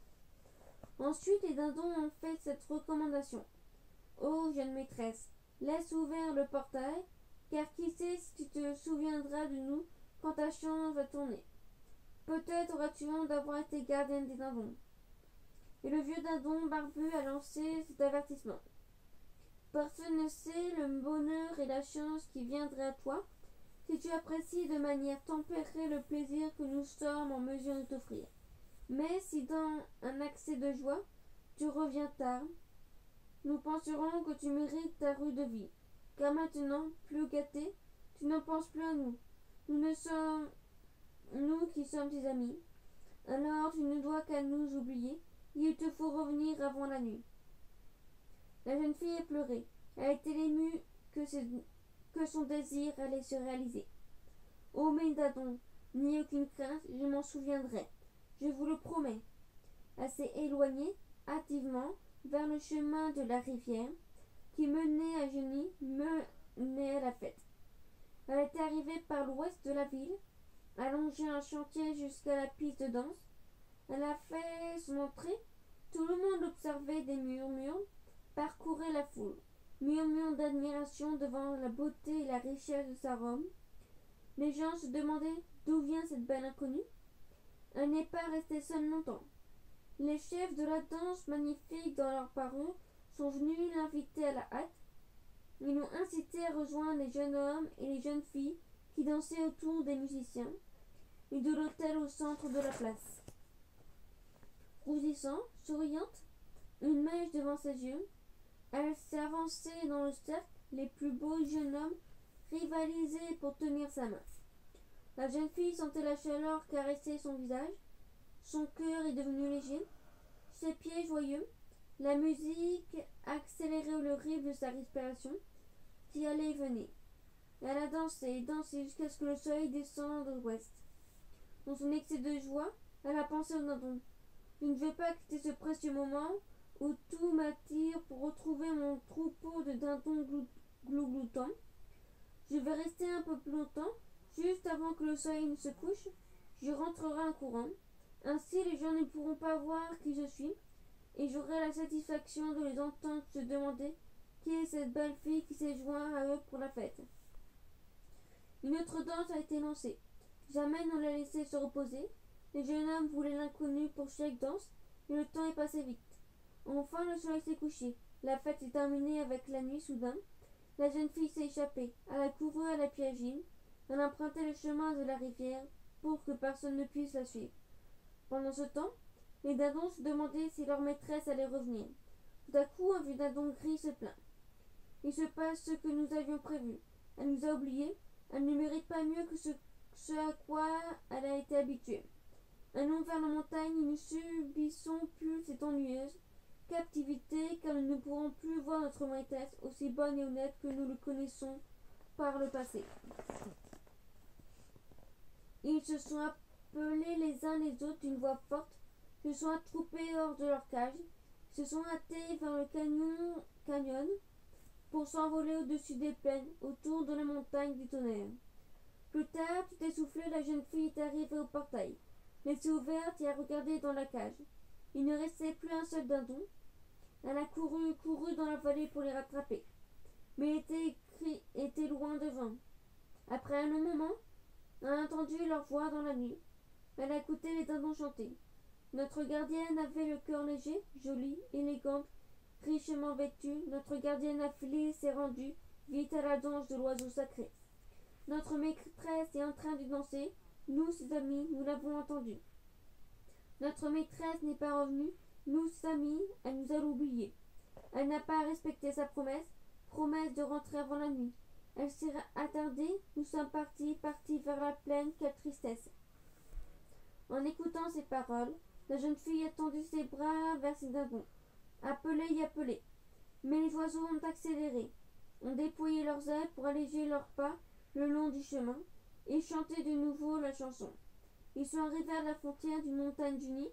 [SPEAKER 1] Ensuite, les dindons ont fait cette recommandation. Ô jeune maîtresse, laisse ouvert le portail, car qui sait si tu te souviendras de nous quand ta chance va tourner. Peut-être auras-tu honte d'avoir été gardienne des dindons. Et le vieux dindon barbu a lancé cet avertissement. Personne ne sait le bonheur et la chance qui viendraient à toi si tu apprécies de manière tempérée le plaisir que nous sommes en mesure de t'offrir. Mais si dans un accès de joie, tu reviens tard, nous penserons que tu mérites ta rude vie. Car maintenant, plus gâté, tu ne penses plus à nous. Nous ne sommes nous qui sommes tes amis. Alors tu ne dois qu'à nous oublier, et il te faut revenir avant la nuit. La jeune fille a pleuré. Elle était émue que son désir allait se réaliser. Oh mes dindons, n'ayez aucune crainte, je m'en souviendrai. Je vous le promets. Elle s'est éloignée hâtivement vers le chemin de la rivière qui menait à Genie, menait à la fête. Elle était arrivée par l'ouest de la ville, a longé un chantier jusqu'à la piste de danse. Elle a fait son entrée. Tout le monde observait des murmures, parcourait la foule, murmures d'admiration devant la beauté et la richesse de sa robe. Les gens se demandaient d'où vient cette belle inconnue. Elle n'est pas restée seule longtemps. Les chefs de la danse magnifique dans leur parure sont venus l'inviter à la hâte. Ils l'ont incité à rejoindre les jeunes hommes et les jeunes filles qui dansaient autour des musiciens et de l'autel au centre de la place. Rougissant, souriante, une mèche devant ses yeux, elle s'est avancée dans le cercle. Les plus beaux jeunes hommes rivalisaient pour tenir sa main. La jeune fille sentait la chaleur caresser son visage. Son cœur est devenu léger, ses pieds joyeux. La musique accélérait le rythme de sa respiration qui allait et venait. Elle a dansé jusqu'à ce que le soleil descende de l'ouest. Dans son excès de joie, elle a pensé au dindon. Je ne veux pas quitter ce précieux moment où tout m'attire pour retrouver mon troupeau de dindons glougloutants. Je vais rester un peu plus longtemps, Juste avant que le soleil ne se couche, je rentrerai en courant. Ainsi, les gens ne pourront pas voir qui je suis, et j'aurai la satisfaction de les entendre se demander qui est cette belle fille qui s'est jointe à eux pour la fête. Une autre danse a été lancée. Jamais on l'a laissé se reposer. Les jeunes hommes voulaient l'inconnu pour chaque danse, et le temps est passé vite. Enfin, le soleil s'est couché. La fête s'est terminée avec la nuit soudain. La jeune fille s'est échappée. Elle a couru à la pied agile. Elle a emprunté le chemin de la rivière pour que personne ne puisse la suivre. Pendant ce temps, les dindons se demandaient si leur maîtresse allait revenir. Tout à coup, un vieux dindon gris se plaint. Il se passe ce que nous avions prévu. Elle nous a oubliés. Elle ne mérite pas mieux que ce à quoi elle a été habituée. Allons vers la montagne et ne subissons plus cette ennuyeuse captivité, car nous ne pourrons plus voir notre maîtresse aussi bonne et honnête que nous le connaissons par le passé. Ils se sont appelés les uns les autres d'une voix forte, se sont attroupés hors de leur cage, se sont hâtés vers le canyon pour s'envoler au-dessus des plaines, autour de la montagne du tonnerre. Plus tard, tout essoufflé, la jeune fille est arrivée au portail, les yeux ouverts et a regardé dans la cage. Il ne restait plus un seul dindon. Elle a couru dans la vallée pour les rattraper, mais était loin devant. Après un long moment, elle a entendu leur voix dans la nuit. Elle a écouté les dindons chanter. Notre gardienne avait le cœur léger, jolie, élégante, richement vêtue. Notre gardienne affilée s'est rendue vite à la danse de l'oiseau sacré. Notre maîtresse est en train de danser. Nous, ses amis, nous l'avons entendue. Notre maîtresse n'est pas revenue. Nous, ses amis, elle nous a oubliés. Elle n'a pas respecté sa promesse de rentrer avant la nuit. Elle s'est attardée. Nous sommes partis vers la plaine. Quelle tristesse. En écoutant ces paroles, la jeune fille a tendu ses bras vers ses dindons. Appelé et appelé. Mais les oiseaux ont accéléré, ont déployé leurs ailes pour alléger leurs pas le long du chemin et chanter de nouveau la chanson. Ils sont arrivés à la frontière d'une montagne unie.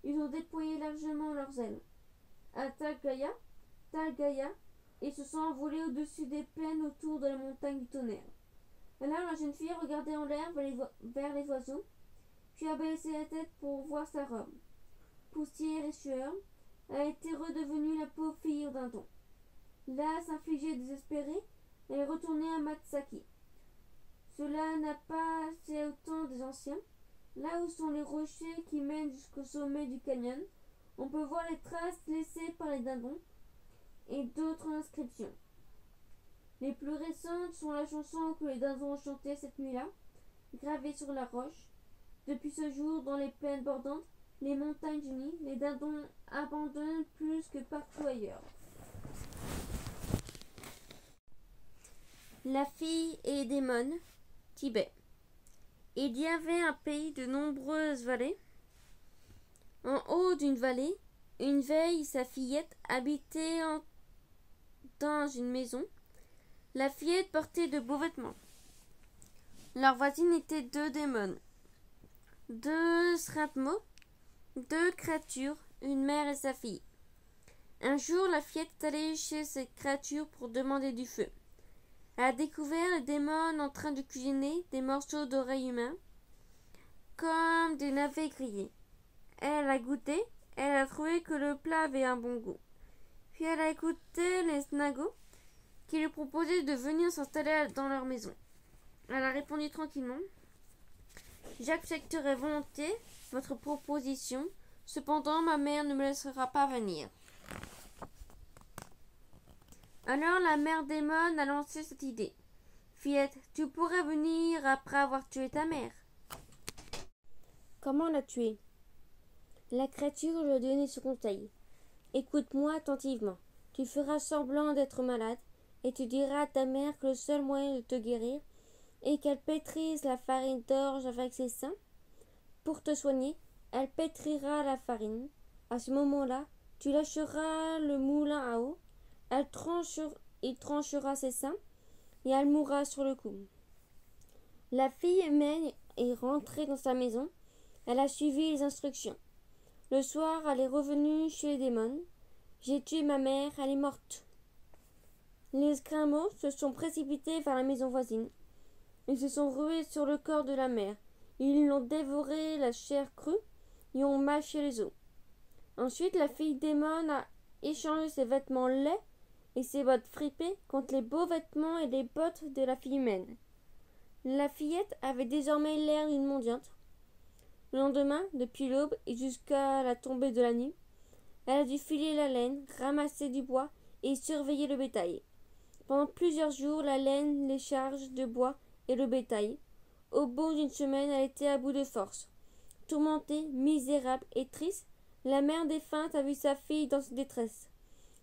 [SPEAKER 1] Ils ont déployé largement leurs ailes. À Talgaya, et se sont envolés au-dessus des plaines autour de la montagne du tonnerre. Alors la jeune fille regardait en l'air vers les oiseaux, puis a baissé la tête pour voir sa robe. Poussière et sueur, elle a été redevenue la pauvre fille au dindon. Là, s'infliger désespérée, elle est retournée à Matsaki. Cela n'a pas assez autant des anciens. Là où sont les rochers qui mènent jusqu'au sommet du canyon, on peut voir les traces laissées par les dindons et d'autres inscriptions. Les plus récentes sont la chanson que les dindons ont chantée cette nuit-là, gravée sur la roche. Depuis ce jour, dans les plaines bordantes, les montagnes unies, les dindons abandonnent plus que partout ailleurs. La fille et les démons, Tibet. Il y avait un pays de nombreuses vallées. En haut d'une vallée, une vieille et sa fillette habitaient dans une maison. La fillette portait de beaux vêtements. Leurs voisines étaient deux démons, deux sratmos, deux créatures, une mère et sa fille. Un jour, la fillette est allée chez cette créature pour demander du feu. Elle a découvert le démon en train de cuisiner des morceaux d'oreilles humains comme des navets grillés. Elle a goûté, elle a trouvé que le plat avait un bon goût. Puis elle a écouté les snagos qui lui proposaient de venir s'installer dans leur maison. Elle a répondu tranquillement: j'accepterai volontiers votre proposition, cependant ma mère ne me laissera pas venir. Alors la mère démon a lancé cette idée. Fillette, tu pourrais venir après avoir tué ta mère. Comment la tuer? La créature lui a donné ce conseil. Écoute-moi attentivement. Tu feras semblant d'être malade et tu diras à ta mère que le seul moyen de te guérir est qu'elle pétrise la farine d'orge avec ses seins. Pour te soigner, elle pétrira la farine. À ce moment-là, tu lâcheras le moulin à eau. Il tranchera ses seins et elle mourra sur le coup. La fille humaine est rentrée dans sa maison. Elle a suivi les instructions. Le soir, elle est revenue chez les démons. J'ai tué ma mère, elle est morte. Les esquimaux se sont précipités vers la maison voisine. Ils se sont rués sur le corps de la mère. Ils l'ont dévoré la chair crue et ont mâché les os. Ensuite, la fille démon a échangé ses vêtements laids et ses bottes fripées contre les beaux vêtements et les bottes de la fille humaine. La fillette avait désormais l'air d'une mendiante. Le lendemain, depuis l'aube et jusqu'à la tombée de la nuit, elle a dû filer la laine, ramasser du bois et surveiller le bétail. Pendant plusieurs jours, la laine, les charges de bois et le bétail. Au bout d'une semaine, elle était à bout de force. Tourmentée, misérable et triste, la mère défunte a vu sa fille dans cette détresse,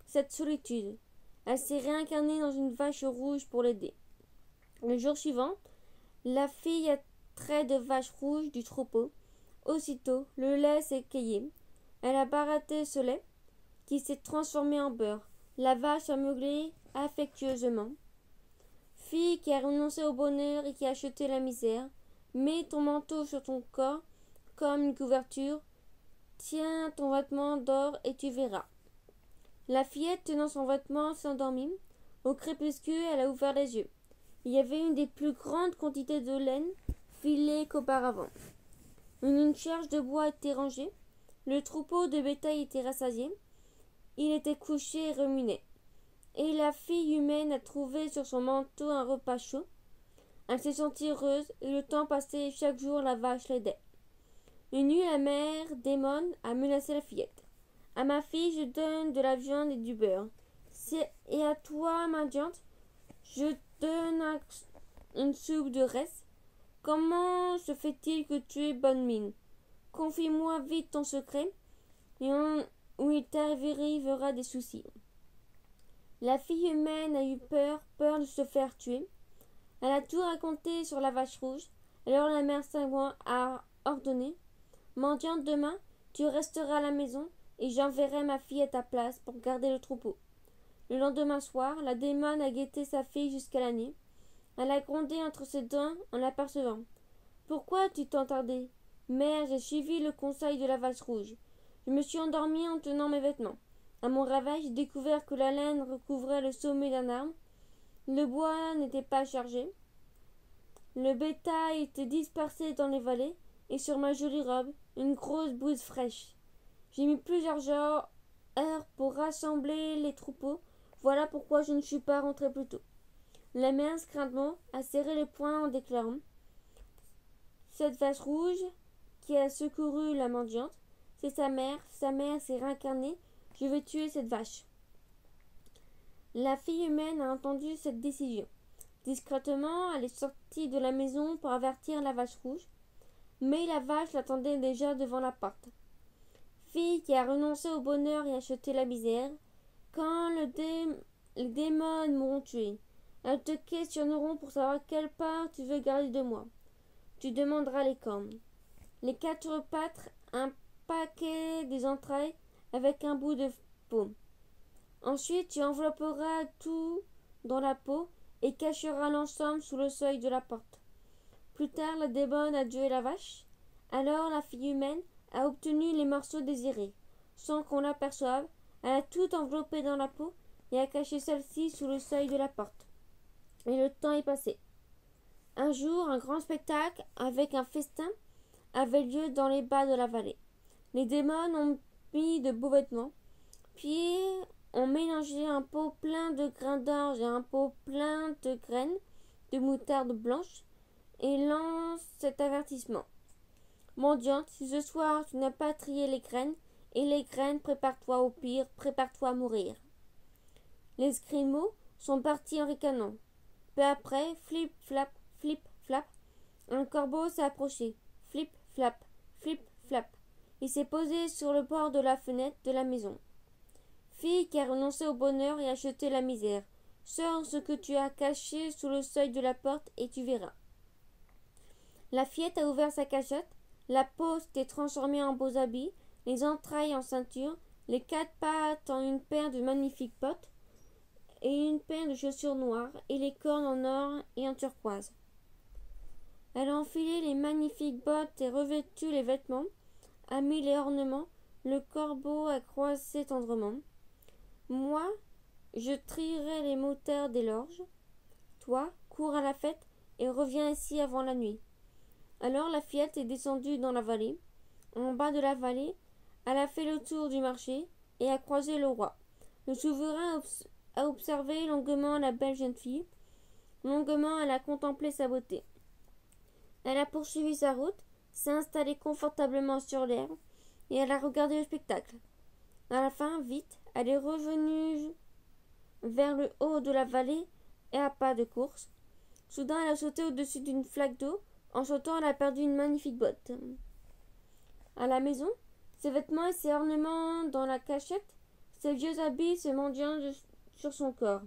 [SPEAKER 1] cette solitude. Elle s'est réincarnée dans une vache rouge pour l'aider. Le jour suivant, la fille a trait de vache rouge du troupeau. Aussitôt, le lait s'est écaillé. Elle a baratté ce lait, qui s'est transformé en beurre. La vache a meuglé affectueusement. Fille qui a renoncé au bonheur et qui a acheté la misère, mets ton manteau sur ton corps comme une couverture. Tiens ton vêtement d'or et tu verras. La fillette, tenant son vêtement, s'endormit. Au crépuscule, elle a ouvert les yeux. Il y avait une des plus grandes quantités de laine filée qu'auparavant. Une charge de bois était rangée. Le troupeau de bétail était rassasié. Il était couché et ruminait. Et la fille humaine a trouvé sur son manteau un repas chaud. Elle s'est sentie heureuse et le temps passé chaque jour la vache l'aidait. Une nuit, la mère démon a menacé la fillette. À ma fille, je donne de la viande et du beurre. Et à toi, mendiante, je donne une soupe de reste. Comment se fait-il que tu aies bonne mine? Confie-moi vite ton secret, ou il t'arrivera des soucis. La fille humaine a eu peur de se faire tuer. Elle a tout raconté sur la vache rouge. Alors la mère Saint-Ouen a ordonné: mendiante, demain, tu resteras à la maison et j'enverrai ma fille à ta place pour garder le troupeau. Le lendemain soir, la démon a guetté sa fille jusqu'à la nuit. Elle a grondé entre ses dents en l'apercevant. Pourquoi as-tu tant tardé? Mère, j'ai suivi le conseil de la vache rouge. Je me suis endormie en tenant mes vêtements. À mon réveil, j'ai découvert que la laine recouvrait le sommet d'un arbre. Le bois n'était pas chargé. Le bétail était dispersé dans les vallées et sur ma jolie robe, une grosse bouse fraîche. J'ai mis plusieurs heures pour rassembler les troupeaux. Voilà pourquoi je ne suis pas rentrée plus tôt. La mère, craintement, a serré les poings en déclarant: cette vache rouge qui a secouru la mendiante, c'est sa mère s'est réincarnée, je vais tuer cette vache. La fille humaine a entendu cette décision. Discrètement, elle est sortie de la maison pour avertir la vache rouge, mais la vache l'attendait déjà devant la porte. Fille qui a renoncé au bonheur et acheté la misère, quand les démons m'auront tué, elles te questionneront pour savoir quelle part tu veux garder de moi. Tu demanderas les cornes, les 4 pattes, un paquet des entrailles avec un bout de peau. Ensuite, tu envelopperas tout dans la peau et cacheras l'ensemble sous le seuil de la porte. Plus tard, la démon a tué la vache. Alors la fille humaine a obtenu les morceaux désirés. Sans qu'on l'aperçoive, elle a tout enveloppé dans la peau et a caché celle-ci sous le seuil de la porte. Et le temps est passé. Un jour, un grand spectacle avec un festin avait lieu dans les bas de la vallée. Les démons ont mis de beaux vêtements, puis ont mélangé un pot plein de grains d'orge et un pot plein de graines de moutarde blanche et lancent cet avertissement: mendiante, si ce soir tu n'as pas trié les graines, prépare-toi au pire, prépare-toi à mourir. Les escrimeaux sont partis en ricanant. Peu après, flip-flap, flip-flap, un corbeau s'est approché. Flip-flap, flip-flap. Il s'est posé sur le bord de la fenêtre de la maison. Fille qui a renoncé au bonheur et acheté la misère, sors ce que tu as caché sous le seuil de la porte et tu verras. La fillette a ouvert sa cachette, la peau s'était transformée en beaux habits, les entrailles en ceinture, les 4 pattes en une paire de magnifiques bottes et une paire de chaussures noires et les cornes en or et en turquoise. Elle a enfilé les magnifiques bottes et revêtu les vêtements, a mis les ornements, le corbeau a croissé tendrement. Moi, je trierai les moutardes et l'orge. Toi, cours à la fête et reviens ici avant la nuit. » Alors la fillette est descendue dans la vallée. En bas de la vallée, elle a fait le tour du marché et a croisé le roi. Le souverain a observé longuement la belle jeune fille. Longuement, elle a contemplé sa beauté. Elle a poursuivi sa route, s'est installée confortablement sur l'herbe et elle a regardé le spectacle. À la fin, vite, elle est revenue vers le haut de la vallée et à pas de course. Soudain, elle a sauté au-dessus d'une flaque d'eau. En sautant, elle a perdu une magnifique botte. À la maison, ses vêtements et ses ornements dans la cachette, ses vieux habits se mendiant sur son corps.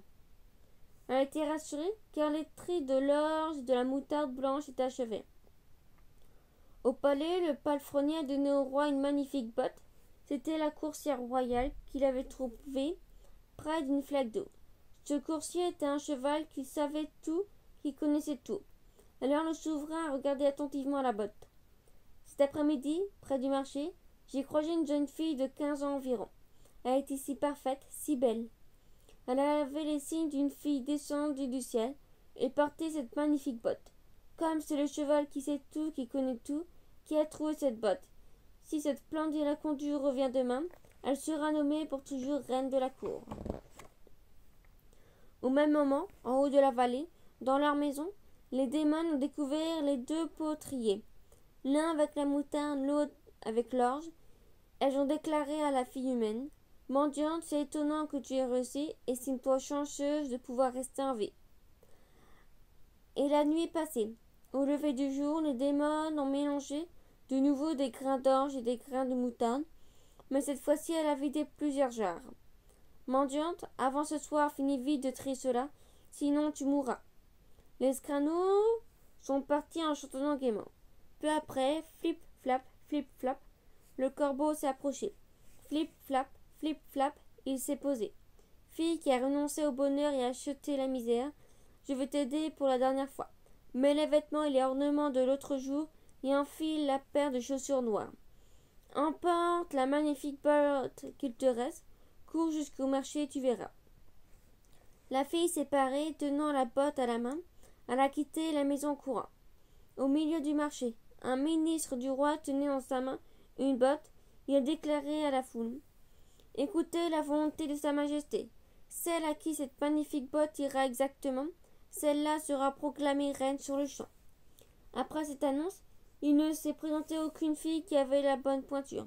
[SPEAKER 1] Elle a été rassurée car les tris de l'orge et de la moutarde blanche étaient achevés. Au palais, le palefrenier a donné au roi une magnifique botte. C'était la coursière royale qu'il avait trouvée près d'une flaque d'eau. Ce coursier était un cheval qui savait tout, qui connaissait tout. Alors le souverain a regardé attentivement la botte. Cet après-midi, près du marché, j'ai croisé une jeune fille de 15 ans environ. Elle était si parfaite, si belle. Elle avait les signes d'une fille descendue du ciel et portait cette magnifique botte. Comme c'est le cheval qui sait tout, qui connaît tout, qui a trouvé cette botte. Si cette splendide la conduite revient demain, elle sera nommée pour toujours reine de la cour. Au même moment, en haut de la vallée, dans leur maison, les démons ont découvert les deux potriers, l'un avec la moutarde, l'autre avec l'orge. Elles ont déclaré à la fille humaine: « Mendiante, c'est étonnant que tu aies réussi, estime-toi chanceuse de pouvoir rester en vie. » Et la nuit est passée. Au lever du jour, les démons ont mélangé de nouveau des grains d'orge et des grains de moutarde, mais cette fois-ci elle a vidé plusieurs jarres. « Mendiante, avant ce soir, finis vite de trier cela, sinon tu mourras. » Les escraneaux sont partis en chantonnant gaiement. Peu après, flip-flap, flip-flap, le corbeau s'est approché. Flip-flap, flip-flap, il s'est posé. « Fille qui a renoncé au bonheur et a acheté la misère, je vais t'aider pour la dernière fois. Mets les vêtements et les ornements de l'autre jour et enfile la paire de chaussures noires. Emporte la magnifique botte qu'il te reste, cours jusqu'au marché et tu verras. » La fille s'est parée, tenant la botte à la main. Elle a quitté la maison courant. Au milieu du marché, un ministre du roi tenait en sa main une botte. Il a déclaré à la foule: « Écoutez la volonté de sa majesté. Celle à qui cette magnifique botte ira exactement, celle-là sera proclamée reine sur le champ. » Après cette annonce, il ne s'est présenté aucune fille qui avait la bonne pointure.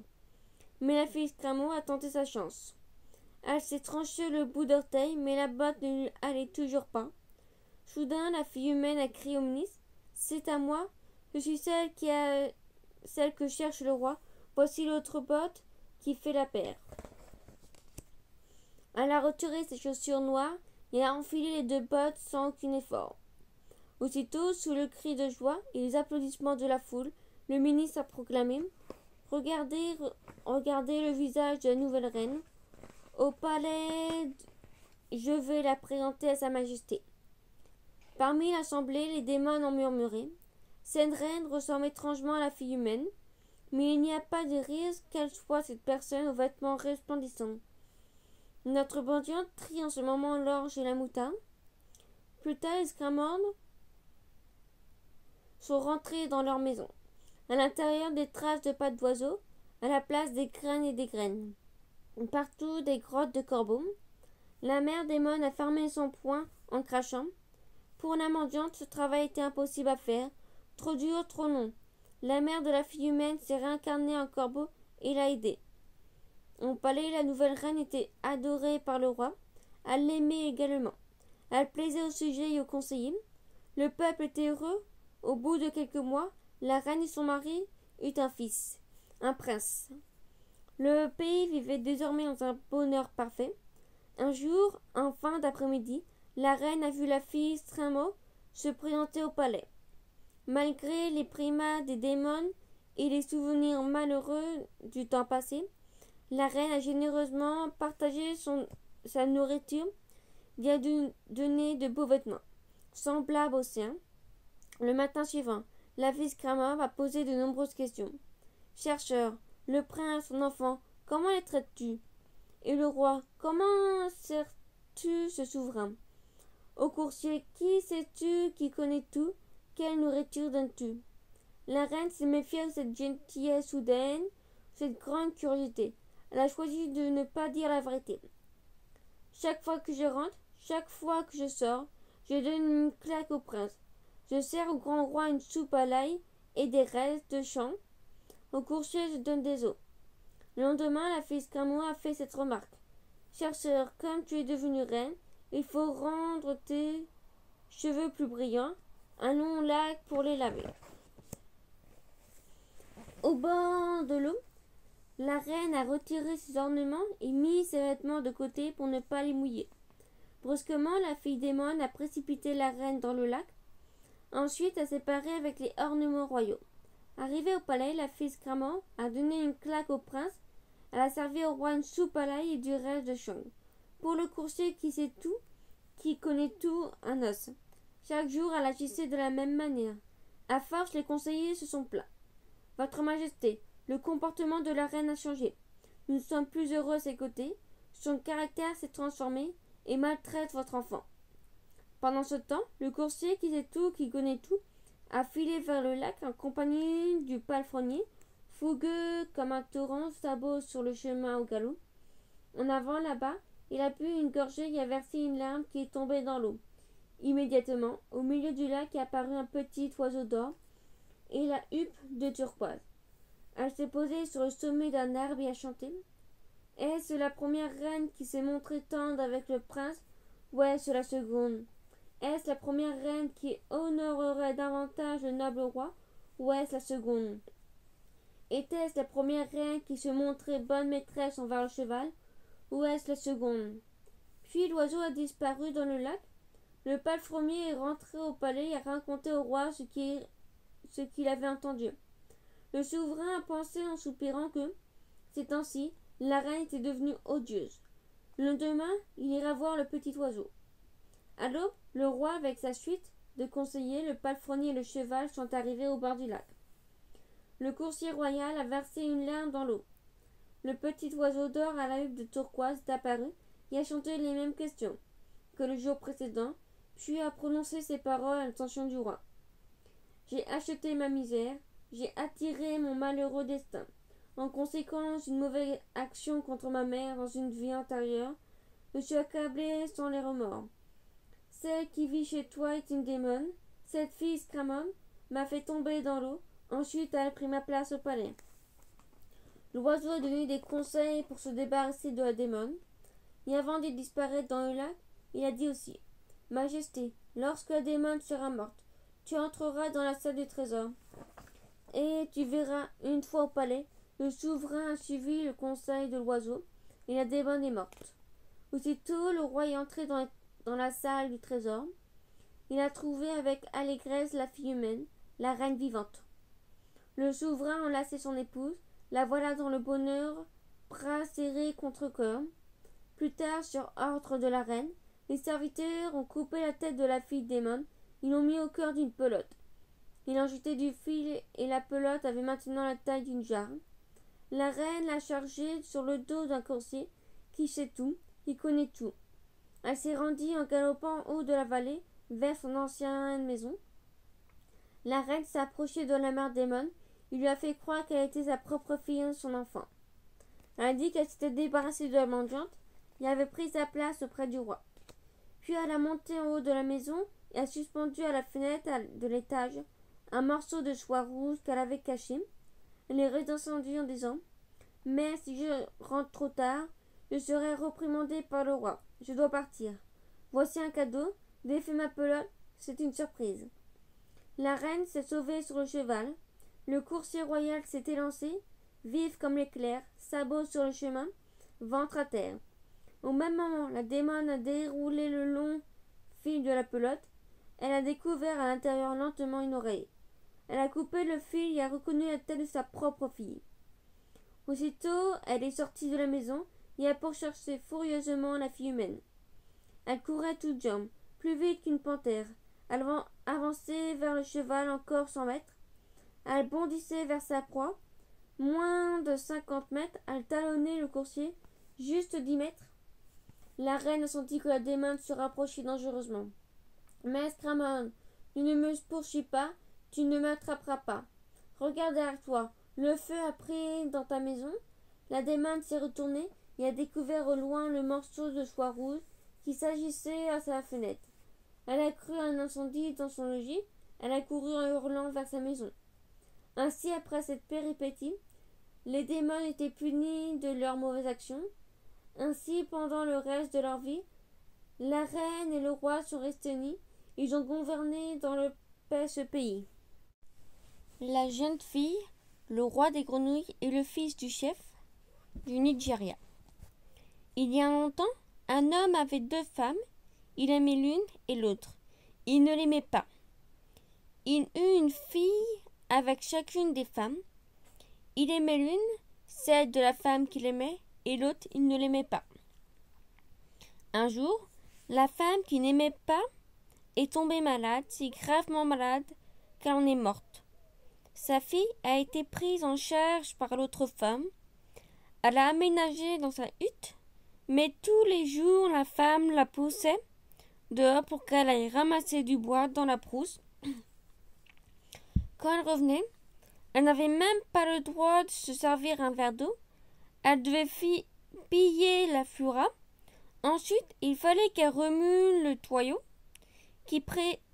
[SPEAKER 1] Mais la fille Scramot a tenté sa chance. Elle s'est tranché le bout d'orteil, mais la botte ne lui allait toujours pas. Soudain, la fille humaine a crié au ministre: « C'est à moi, je suis celle que cherche le roi. Voici l'autre botte qui fait la paire. » Elle a retiré ses chaussures noires et a enfilé les deux bottes sans aucun effort. Aussitôt, sous le cri de joie et les applaudissements de la foule, le ministre a proclamé: « Regardez le visage de la nouvelle reine. Au palais, je vais la présenter à sa majesté. » Parmi l'assemblée, les démons ont murmuré: « Cette reine ressemble étrangement à la fille humaine, mais il n'y a pas de risque qu'elle soit cette personne aux vêtements resplendissants. » Notre mendiante trie en ce moment l'orge et la moutarde. Plus tard, les scramandes sont rentrés dans leur maison. À l'intérieur, des traces de pattes d'oiseaux, à la place des graines et des graines. Partout, des grottes de corbeaux. La mère démon a fermé son poing en crachant. Pour la mendiante, ce travail était impossible à faire, trop dur, trop long. La mère de la fille humaine s'est réincarnée en corbeau et l'a aidée. Au palais, la nouvelle reine était adorée par le roi. Elle l'aimait également. Elle plaisait aux sujets et aux conseillers. Le peuple était heureux. Au bout de quelques mois, la reine et son mari eurent un fils, un prince. Le pays vivait désormais dans un bonheur parfait. Un jour, en fin d'après-midi, la reine a vu la fille Scramot se présenter au palais. Malgré les primas des démons et les souvenirs malheureux du temps passé, la reine a généreusement partagé sa nourriture et a donné de beaux vêtements, semblables aux siens. Le matin suivant, la fille Scramot a posé de nombreuses questions. « Chercheur, le prince, son enfant, comment les traites-tu? Et le roi, comment sers-tu ce souverain? Au coursier, qui sais-tu qui connaît tout? quelle nourriture donnes-tu? La reine se méfiait de cette gentillesse soudaine, cette grande curiosité. Elle a choisi de ne pas dire la vérité. Chaque fois que je rentre, chaque fois que je sors, je donne une claque au prince. Je sers au grand roi une soupe à l'ail et des restes de champ. Au coursier, je donne des os. Le lendemain, la fille Scramou a fait cette remarque. Chère sœur, comme tu es devenue reine, il faut rendre tes cheveux plus brillants. Allons au lac pour les laver. Au bord de l'eau, la reine a retiré ses ornements et mis ses vêtements de côté pour ne pas les mouiller. Brusquement, la fille démon a précipité la reine dans le lac. Ensuite, elle s'est parée avec les ornements royaux. Arrivée au palais, la fille Scramou a donné une claque au prince. Elle a servi au roi une soupe à l'ail et du reste de chang. Pour le coursier qui sait tout, qui connaît tout, un os. Chaque jour, elle agissait de la même manière. À force, les conseillers se sont plaints. Votre Majesté, le comportement de la reine a changé. Nous ne sommes plus heureux à ses côtés. Son caractère s'est transformé et maltraite votre enfant. Pendant ce temps, le coursier qui sait tout, qui connaît tout, a filé vers le lac en compagnie du palefrenier, fougueux comme un torrent, sabot sur le chemin au galop. En avant, là-bas, il a bu une gorgée et a versé une larme qui est tombée dans l'eau. Immédiatement, au milieu du lac est apparu un petit oiseau d'or et la huppe de turquoise. Elle s'est posée sur le sommet d'un arbre et a chanté. Est-ce la première reine qui s'est montrée tendre avec le prince, ou est-ce la seconde? Est-ce la première reine qui honorerait davantage le noble roi, ou est-ce la seconde? Était-ce la première reine qui se montrait bonne maîtresse envers le cheval, ou est-ce la seconde? Puis l'oiseau a disparu dans le lac. Le palefrenier est rentré au palais et a raconté au roi ce qu'il avait entendu. Le souverain a pensé en soupirant que, ces temps-ci, la reine était devenue odieuse. Le lendemain, il ira voir le petit oiseau. À l'aube, le roi, avec sa suite de conseillers, le palefrenier et le cheval sont arrivés au bord du lac. Le coursier royal a versé une larme dans l'eau. Le petit oiseau d'or à la huppe de turquoise est apparu et a chanté les mêmes questions que le jour précédent, puis a prononcé ces paroles à l'attention du roi. J'ai acheté ma misère, j'ai attiré mon malheureux destin. En conséquence d'une mauvaise action contre ma mère dans une vie antérieure, je suis accablé sans les remords. Celle qui vit chez toi est une démone. Cette fille Scramum m'a fait tomber dans l'eau. Ensuite, elle a pris ma place au palais. L'oiseau a donné des conseils pour se débarrasser de la démone. Et avant de disparaître dans le lac, il a dit aussi: Majesté, lorsque la démone sera morte, tu entreras dans la salle du trésor. Et tu verras, une fois au palais, le souverain a suivi le conseil de l'oiseau, et la démone est morte. Aussitôt, le roi est entré dans la salle du trésor. Il a trouvé avec allégresse la fille humaine, la reine vivante. Le souverain a enlacé son épouse, la voilà dans le bonheur, bras serrés contre corps. Plus tard, sur ordre de la reine, les serviteurs ont coupé la tête de la fille démon, ils l'ont mis au cœur d'une pelote. Ils ont jeté du fil et la pelote avait maintenant la taille d'une jarre. La reine l'a chargée sur le dos d'un coursier qui sait tout, qui connaît tout. Elle s'est rendue en galopant en haut de la vallée vers son ancienne maison. La reine s'est approchée de la mère démon. Il lui a fait croire qu'elle était sa propre fille et son enfant. Elle a dit qu'elle s'était débarrassée de la mendiante et avait pris sa place auprès du roi. Puis elle a monté en haut de la maison et a suspendu à la fenêtre de l'étage un morceau de soie rouge qu'elle avait caché. Elle est redescendue en disant: Mais si je rentre trop tard, je serai reprimandée par le roi. Je dois partir. Voici un cadeau. Défais ma pelote. C'est une surprise. La reine s'est sauvée sur le cheval. Le coursier royal s'est élancé, vif comme l'éclair, sabot sur le chemin, ventre à terre. Au même moment, la démone a déroulé le long fil de la pelote. Elle a découvert à l'intérieur lentement une oreille. Elle a coupé le fil et a reconnu la tête de sa propre fille. Aussitôt, elle est sortie de la maison et a pourchassé furieusement la fille humaine. Elle courait toutes jambes, plus vite qu'une panthère. Elle avançait vers le cheval encore 100 mètres. Elle bondissait vers sa proie. Moins de 50 mètres, elle talonnait le coursier. Juste 10 mètres. La reine a senti que la démon se rapprochait dangereusement. Mais Scramon, Tu ne me poursuis pas, tu ne m'attraperas pas. Regarde derrière toi, le feu a pris dans ta maison. La démane s'est retournée et a découvert au loin le morceau de soie rouge qui s'agissait à sa fenêtre. Elle a cru à un incendie dans son logis. Elle a couru en hurlant vers sa maison. Ainsi, après cette péripétie, les démons étaient punis de leurs mauvaises actions. Ainsi, pendant le reste de leur vie, la reine et le roi sont restés unis. Ils ont gouverné dans le paix ce pays. La jeune fille, le roi des grenouilles et le fils du chef du Nigeria. Il y a longtemps, un homme avait 2 femmes. Il aimait l'une et l'autre. Il ne l'aimait pas. Il eut une fille avec chacune des femmes. Il aimait l'une, celle de la femme qu'il aimait, et l'autre, il ne l'aimait pas. Un jour, la femme qu'il n'aimait pas est tombée malade, si gravement malade qu'elle en est morte. Sa fille a été prise en charge par l'autre femme. Elle a aménagé dans sa hutte, mais tous les jours la femme la poussait dehors pour qu'elle aille ramasser du bois dans la brousse. Quand elle revenait, elle n'avait même pas le droit de se servir un verre d'eau. Elle devait piller la fura. Ensuite, il fallait qu'elle remue le tuyau,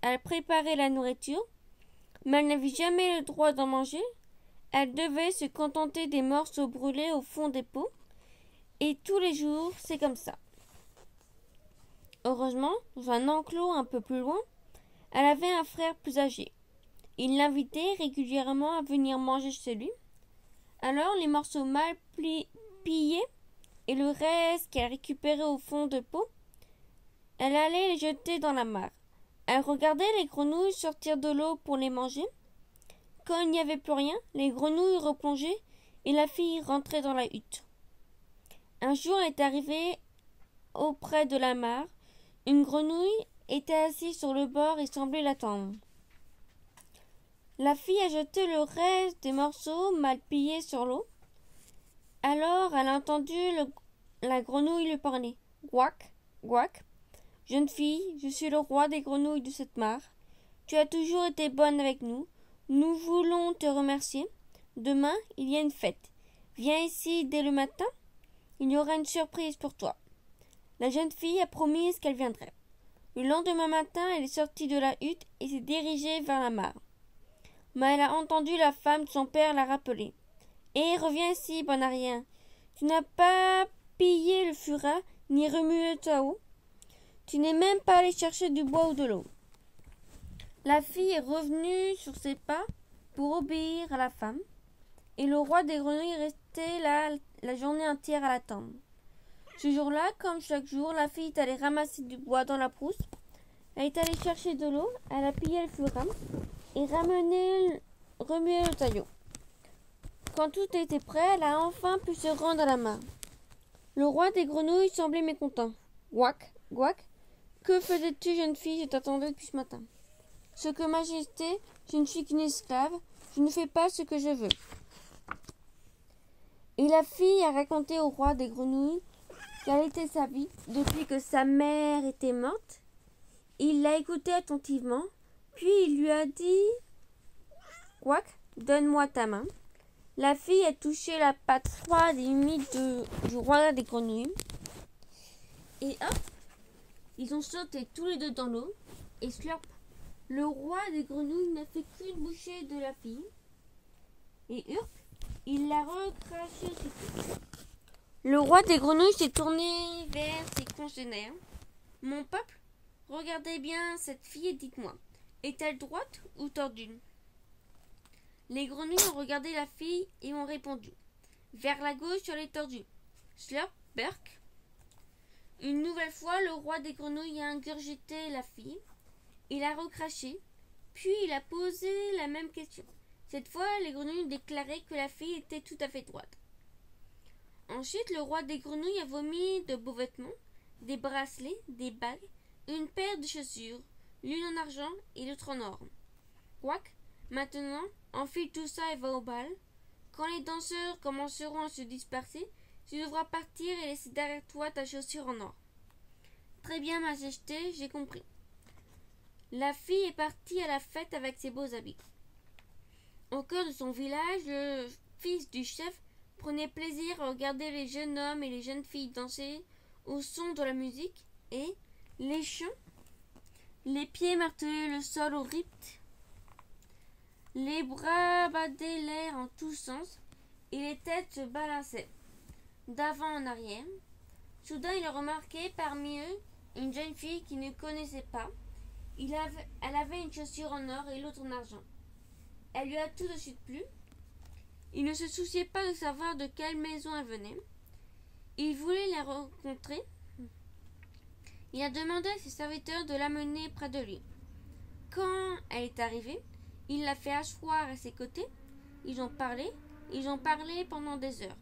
[SPEAKER 1] elle préparait la nourriture, mais elle n'avait jamais le droit d'en manger. Elle devait se contenter des morceaux brûlés au fond des pots. Et tous les jours, c'est comme ça. Heureusement, dans un enclos un peu plus loin, elle avait un frère plus âgé. Il l'invitait régulièrement à venir manger chez lui. Alors, les morceaux mal pillés et le reste qu'elle récupérait au fond de pot, elle allait les jeter dans la mare. Elle regardait les grenouilles sortir de l'eau pour les manger. Quand il n'y avait plus rien, les grenouilles replongeaient et la fille rentrait dans la hutte. Un jour, elle est arrivée auprès de la mare. Une grenouille était assise sur le bord et semblait l'attendre. La fille a jeté le reste des morceaux mal pillés sur l'eau. Alors elle a entendu la grenouille lui parler. « Gouac, gouac, jeune fille, je suis le roi des grenouilles de cette mare. Tu as toujours été bonne avec nous. Nous voulons te remercier. Demain, il y a une fête. Viens ici dès le matin. Il y aura une surprise pour toi. » La jeune fille a promis qu'elle viendrait. Le lendemain matin, elle est sortie de la hutte et s'est dirigée vers la mare. Mais elle a entendu la femme de son père la rappeler. « Hé, reviens ici, bon à rien. Tu n'as pas pillé le furat, ni remué le tuyau. Tu n'es même pas allé chercher du bois ou de l'eau. » La fille est revenue sur ses pas pour obéir à la femme, et le roi des grenouilles restait là la journée entière à l'attendre. Ce jour-là, comme chaque jour, la fille est allée ramasser du bois dans la brousse. Elle est allée chercher de l'eau, elle a pillé le furat et remué le tuyau. Quand tout était prêt, elle a enfin pu se rendre à la mare. Le roi des grenouilles semblait mécontent. « Gouac, gouac, que faisais-tu, jeune fille? Je t'attendais depuis ce matin. »« Ce que majesté, je ne suis qu'une esclave, je ne fais pas ce que je veux. » Et la fille a raconté au roi des grenouilles quelle était sa vie depuis que sa mère était morte. Il l'a écoutée attentivement, puis il lui a dit « Gouac, donne-moi ta main. » La fille a touché la patte froide et humide du roi des grenouilles. Et hop, ils ont sauté tous les deux dans l'eau. Et slurp, le roi des grenouilles n'a fait qu'une bouchée de la fille. Et hurp, il l'a recraché aussitôt. Le roi des grenouilles s'est tourné vers ses congénères. « Mon peuple, regardez bien cette fille et dites-moi, est-elle droite ou tordue ?» Les grenouilles ont regardé la fille et ont répondu « Vers la gauche, elle est tordue. » Slurp, burk. Une nouvelle fois, le roi des grenouilles a ingurgité la fille. Il a recraché, puis il a posé la même question. Cette fois, les grenouilles ont déclaré que la fille était tout à fait droite. Ensuite, le roi des grenouilles a vomi de beaux vêtements, des bracelets, des bagues, une paire de chaussures, l'une en argent et l'autre en or. Quack, maintenant, enfile tout ça et va au bal. Quand les danseurs commenceront à se disperser, tu devras partir et laisser derrière toi ta chaussure en or. Très bien, majesté, j'ai compris. La fille est partie à la fête avec ses beaux habits. Au cœur de son village, le fils du chef prenait plaisir à regarder les jeunes hommes et les jeunes filles danser au son de la musique et, les chants, les pieds martelaient le sol au rythme, les bras battaient l'air en tous sens et les têtes se balançaient d'avant en arrière. Soudain, il remarquait parmi eux une jeune fille qu'il ne connaissait pas. Elle avait une chaussure en or et l'autre en argent. Elle lui a tout de suite plu. Il ne se souciait pas de savoir de quelle maison elle venait. Il voulait la rencontrer. Il a demandé à ses serviteurs de l'amener près de lui. Quand elle est arrivée, il l'a fait asseoir à ses côtés. Ils ont parlé pendant des heures.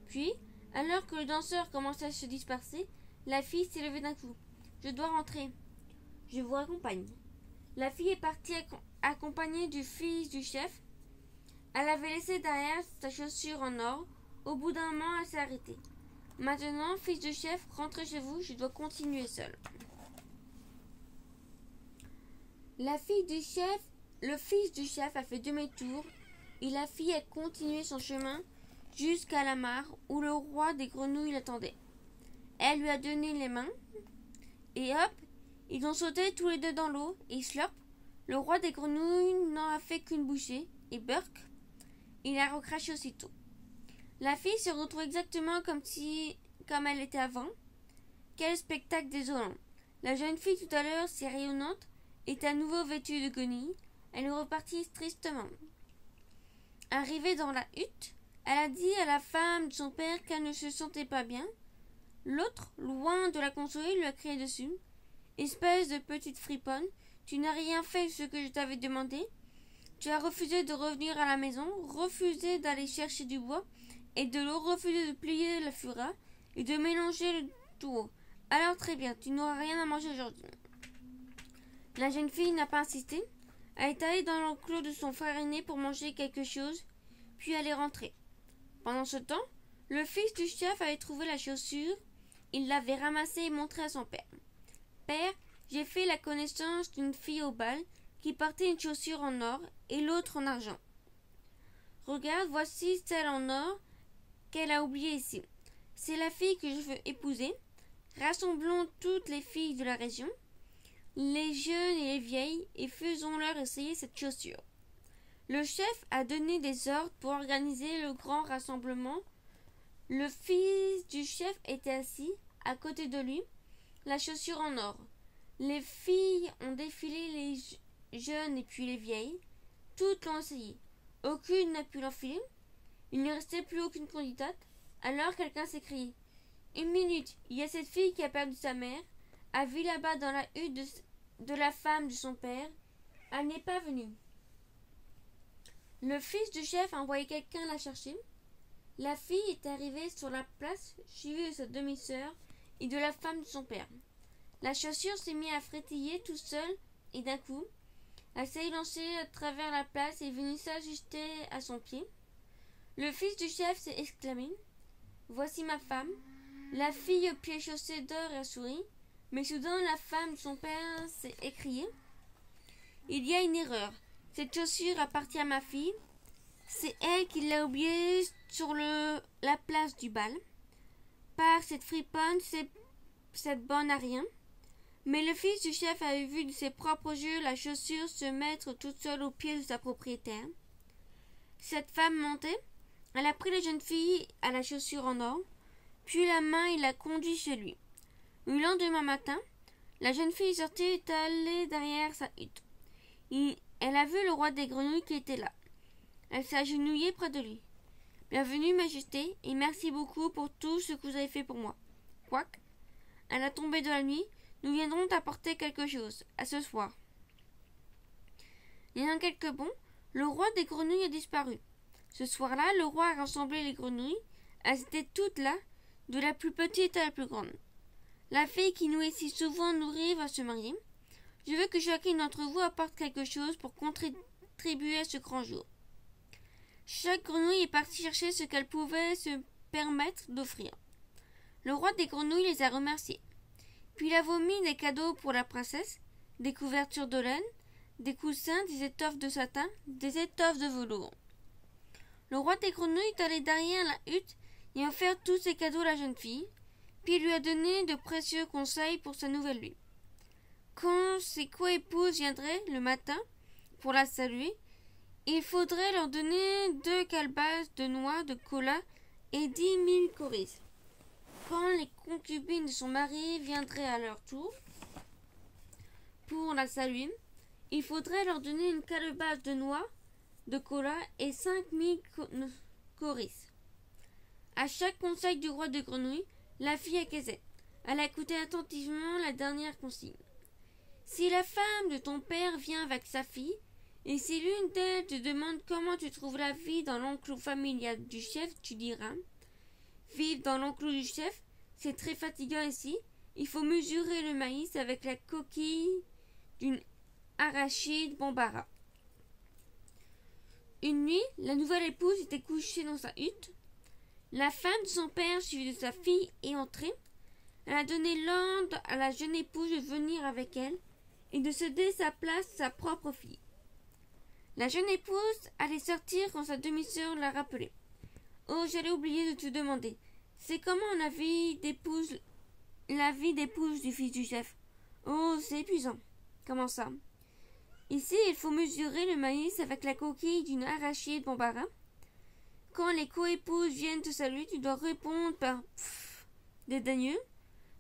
[SPEAKER 1] Puis, alors que le danseur commençait à se disperser, la fille s'est levée d'un coup. « Je dois rentrer. Je vous accompagne. » La fille est partie accompagnée du fils du chef. Elle avait laissé derrière sa chaussure en or. Au bout d'un moment, elle s'est arrêtée. « Maintenant, fils du chef, rentrez chez vous, je dois continuer seule. » Le fils du chef a fait demi-tour et la fille a continué son chemin jusqu'à la mare où le roi des grenouilles l'attendait. Elle lui a donné les mains et hop, ils ont sauté tous les deux dans l'eau et slurp, le roi des grenouilles n'en a fait qu'une bouchée et burk, il a recraché aussitôt. La fille se retrouve exactement comme elle était avant. Quel spectacle désolant! La jeune fille tout à l'heure si rayonnante est à nouveau vêtue de guenilles. Elle est repartie tristement. Arrivée dans la hutte, elle a dit à la femme de son père qu'elle ne se sentait pas bien. L'autre, loin de la consoler, lui a crié dessus. « Espèce de petite friponne, tu n'as rien fait ce que je t'avais demandé. Tu as refusé de revenir à la maison, refusé d'aller chercher du bois et de l'eau, refusé de plier la fura et de mélanger le tout. Alors très bien, tu n'auras rien à manger aujourd'hui. » La jeune fille n'a pas insisté. Elle est allée dans l'enclos de son frère aîné pour manger quelque chose, puis elle est rentrée. Pendant ce temps, le fils du chef avait trouvé la chaussure. Il l'avait ramassée et montrée à son père. « Père, j'ai fait la connaissance d'une fille au bal qui portait une chaussure en or et l'autre en argent. Regarde, voici celle en or qu'elle a oubliée ici. C'est la fille que je veux épouser. Rassemblons toutes les filles de la région, les jeunes et les vieilles, et faisons-leur essayer cette chaussure. » Le chef a donné des ordres pour organiser le grand rassemblement. Le fils du chef était assis à côté de lui, la chaussure en or. Les filles ont défilé, les jeunes et puis les vieilles. Toutes l'ont essayé. Aucune n'a pu l'enfiler. Il ne restait plus aucune candidate. Alors quelqu'un s'est crié. « Une minute, il y a cette fille qui a perdu sa mère, a vu là-bas dans la hutte de la femme de son père. Elle n'est pas venue. » Le fils du chef a envoyé quelqu'un la chercher. La fille est arrivée sur la place, suivie de sa demi-sœur et de la femme de son père. La chaussure s'est mise à frétiller tout seul et d'un coup, elle s'est élancée à travers la place et est venue s'ajuster à son pied. Le fils du chef s'est exclamé « Voici ma femme !» La fille aux pieds chaussés d'or a souri, mais soudain la femme de son père s'est écriée « Il y a une erreur. Cette chaussure appartient à ma fille. C'est elle qui l'a oubliée sur la place du bal. Par cette friponne, cette bonne à rien. » Mais le fils du chef avait vu de ses propres yeux la chaussure se mettre toute seule aux pieds de sa propriétaire. Cette femme montait. Elle a pris la jeune fille à la chaussure en or, puis la main et l'a conduite chez lui. Le lendemain matin, la jeune fille sortie est allée derrière sa hutte. Elle a vu le roi des grenouilles qui était là. Elle s'est agenouillée près de lui. « Bienvenue, Majesté, et merci beaucoup pour tout ce que vous avez fait pour moi. » Quoique, à la tombée de la nuit, nous viendrons t'apporter quelque chose. À ce soir. Il y en a quelques bons. Le roi des grenouilles a disparu. Ce soir-là, le roi a rassemblé les grenouilles. Elles étaient toutes là, de la plus petite à la plus grande. La fille qui nous est si souvent nourrie va se marier. Je veux que chacune d'entre vous apporte quelque chose pour contribuer à ce grand jour. Chaque grenouille est partie chercher ce qu'elle pouvait se permettre d'offrir. Le roi des grenouilles les a remerciés. Puis il a vomi des cadeaux pour la princesse, des couvertures de laine, des coussins, des étoffes de satin, des étoffes de velours. Le roi des grenouilles est allé derrière la hutte et a offert tous ses cadeaux à la jeune fille, puis lui a donné de précieux conseils pour sa nouvelle vie. Quand ses coépouses viendraient le matin pour la saluer, il faudrait leur donner 2 calebasses de noix de cola et 10 000 corises. Quand les concubines de son mari viendraient à leur tour pour la saluer, il faudrait leur donner une calebasse de noix de cola et 5 000 corises. À chaque conseil du roi des grenouilles, la fille acquiesçait. Elle écoutait attentivement la dernière consigne. Si la femme de ton père vient avec sa fille, et si l'une d'elles te demande comment tu trouves la vie dans l'enclos familial du chef, tu diras « Vivre dans l'enclos du chef, c'est très fatigant ici. Il faut mesurer le maïs avec la coquille d'une arachide bambara. » Une nuit, la nouvelle épouse était couchée dans sa hutte. La femme de son père, suivie de sa fille, est entrée. Elle a donné l'ordre à la jeune épouse de venir avec elle et de céder sa place à sa propre fille. La jeune épouse allait sortir quand sa demi-sœur l'a rappelée. « Oh, j'allais oublier de te demander. C'est comment la vie d'épouse du fils du chef? Oh, c'est épuisant. Comment ça? Ici, il faut mesurer le maïs avec la coquille d'une arachide bambara. Quand les coépouses viennent te saluer, tu dois répondre par pfff dédaigneux.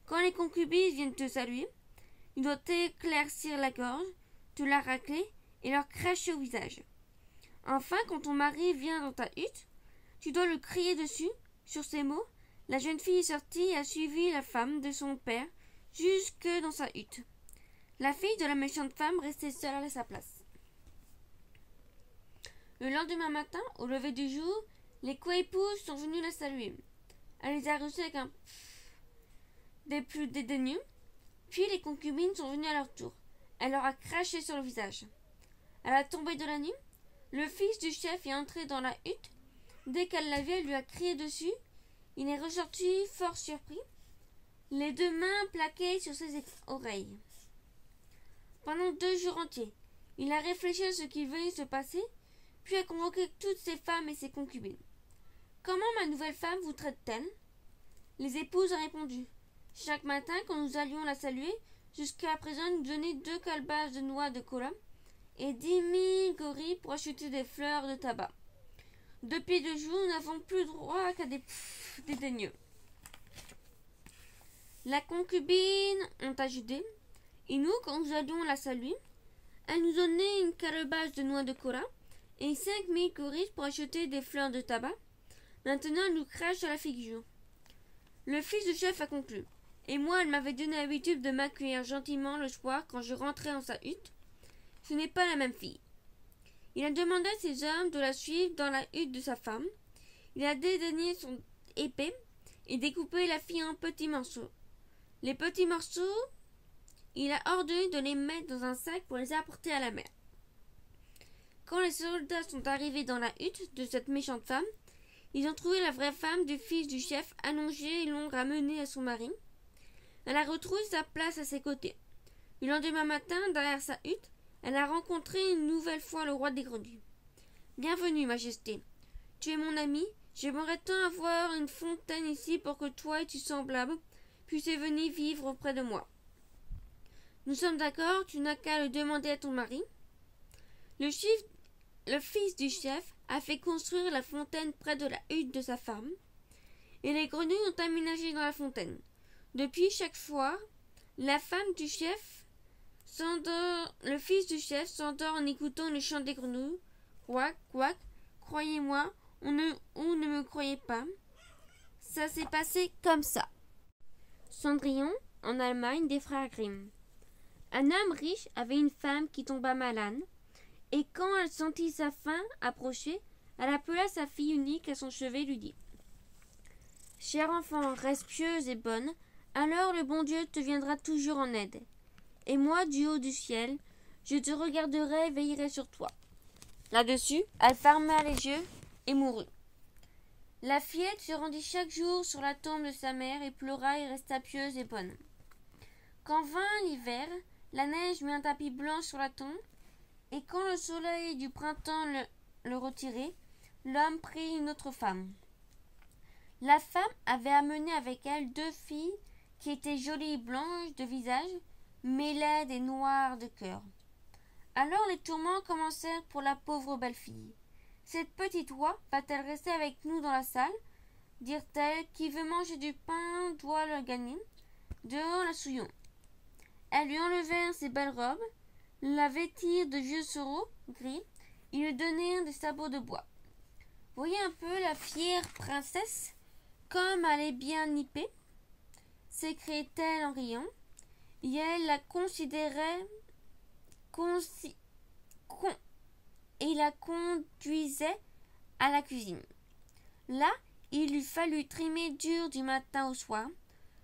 [SPEAKER 1] Quand les concubines viennent te saluer, tu dois t'éclaircir la gorge, te la racler et leur cracher au visage. Enfin, quand ton mari vient dans ta hutte, tu dois le crier dessus. » Sur ces mots, la jeune fille est sortie et a suivi la femme de son père jusque dans sa hutte. La fille de la méchante femme restait seule à sa place. Le lendemain matin, au lever du jour, les coépouses sont venues la saluer. Elle les a reçues avec un des plus dédaigneux. Puis les concubines sont venues à leur tour. Elle leur a craché sur le visage. À la tombée de la nuit, le fils du chef est entré dans la hutte. Dès qu'elle l'a vu, elle lui a crié dessus. Il est ressorti fort surpris, les 2 mains plaquées sur ses oreilles. Pendant 2 jours entiers, il a réfléchi à ce qui venait se passer, puis a convoqué toutes ses femmes et ses concubines. « Comment ma nouvelle femme vous traite-t-elle » Les épouses ont répondu. « Chaque matin, quand nous allions la saluer, jusqu'à présent, elle nous donnait 2 calebasses de noix de cola et 10 000 gorilles pour acheter des fleurs de tabac. Depuis 2 jours, nous n'avons plus droit qu'à des dédaigneux. » La concubine ont ajouté. Et nous, quand nous allions la saluer, elle nous donnait une calebasse de noix de cola et 5 000 corises pour acheter des fleurs de tabac. Maintenant, elle nous crache à la figure. Le fils du chef a conclu. Et moi, elle m'avait donné l'habitude de m'accueillir gentiment le soir quand je rentrais dans sa hutte. Ce n'est pas la même fille. Il a demandé à ses hommes de la suivre dans la hutte de sa femme. Il a dédaigné son épée et découpé la fille en petits morceaux. Les petits morceaux, il a ordonné de les mettre dans un sac pour les apporter à la mer. Quand les soldats sont arrivés dans la hutte de cette méchante femme, ils ont trouvé la vraie femme du fils du chef allongée et l'ont ramenée à son mari. Elle a retrouvé sa place à ses côtés. Le lendemain matin, derrière sa hutte, elle a rencontré une nouvelle fois le roi des grenouilles. « Bienvenue, Majesté. Tu es mon ami. J'aimerais tant avoir une fontaine ici pour que toi et tes semblables puissiez venir vivre auprès de moi. » « Nous sommes d'accord, tu n'as qu'à le demander à ton mari. » Le fils du chef a fait construire la fontaine près de la hutte de sa femme, et les grenouilles ont aménagé dans la fontaine. Depuis, chaque fois, la femme du chef s'endort, le fils du chef s'endort en écoutant le chant des grenouilles. Quack, quack, croyez-moi, ou ne me croyez pas. Ça s'est passé comme ça. Cendrillon, en Allemagne, des frères Grimm. Un homme riche avait une femme qui tomba malade, et quand elle sentit sa fin approcher, elle appela sa fille unique à son chevet et lui dit « Chère enfant, reste pieuse et bonne, alors le bon Dieu te viendra toujours en aide. Et moi, du haut du ciel, je te regarderai et veillerai sur toi. » Là-dessus, elle ferma les yeux et mourut. La fillette se rendit chaque jour sur la tombe de sa mère et pleura et resta pieuse et bonne. Quand vint l'hiver, la neige mit un tapis blanc sur la tombe, et quand le soleil du printemps le retirait, l'homme prit une autre femme. La femme avait amené avec elle 2 filles qui étaient jolies et blanches de visage, mais laides et noires de cœur. Alors les tourments commencèrent pour la pauvre belle-fille. Cette petite oie va-t-elle rester avec nous dans la salle? Dirent-elles, qui veut manger du pain doit le gagner. Dehors la souillons. Elles lui enlevèrent ses belles robes, la vêtirent de vieux sereaux gris, et lui donnèrent des sabots de bois. Voyez un peu la fière princesse, comme elle est bien nippée, s'écriait-elle en riant, et elle la considérait, et la conduisait à la cuisine. Là, il lui fallut trimer dur du matin au soir,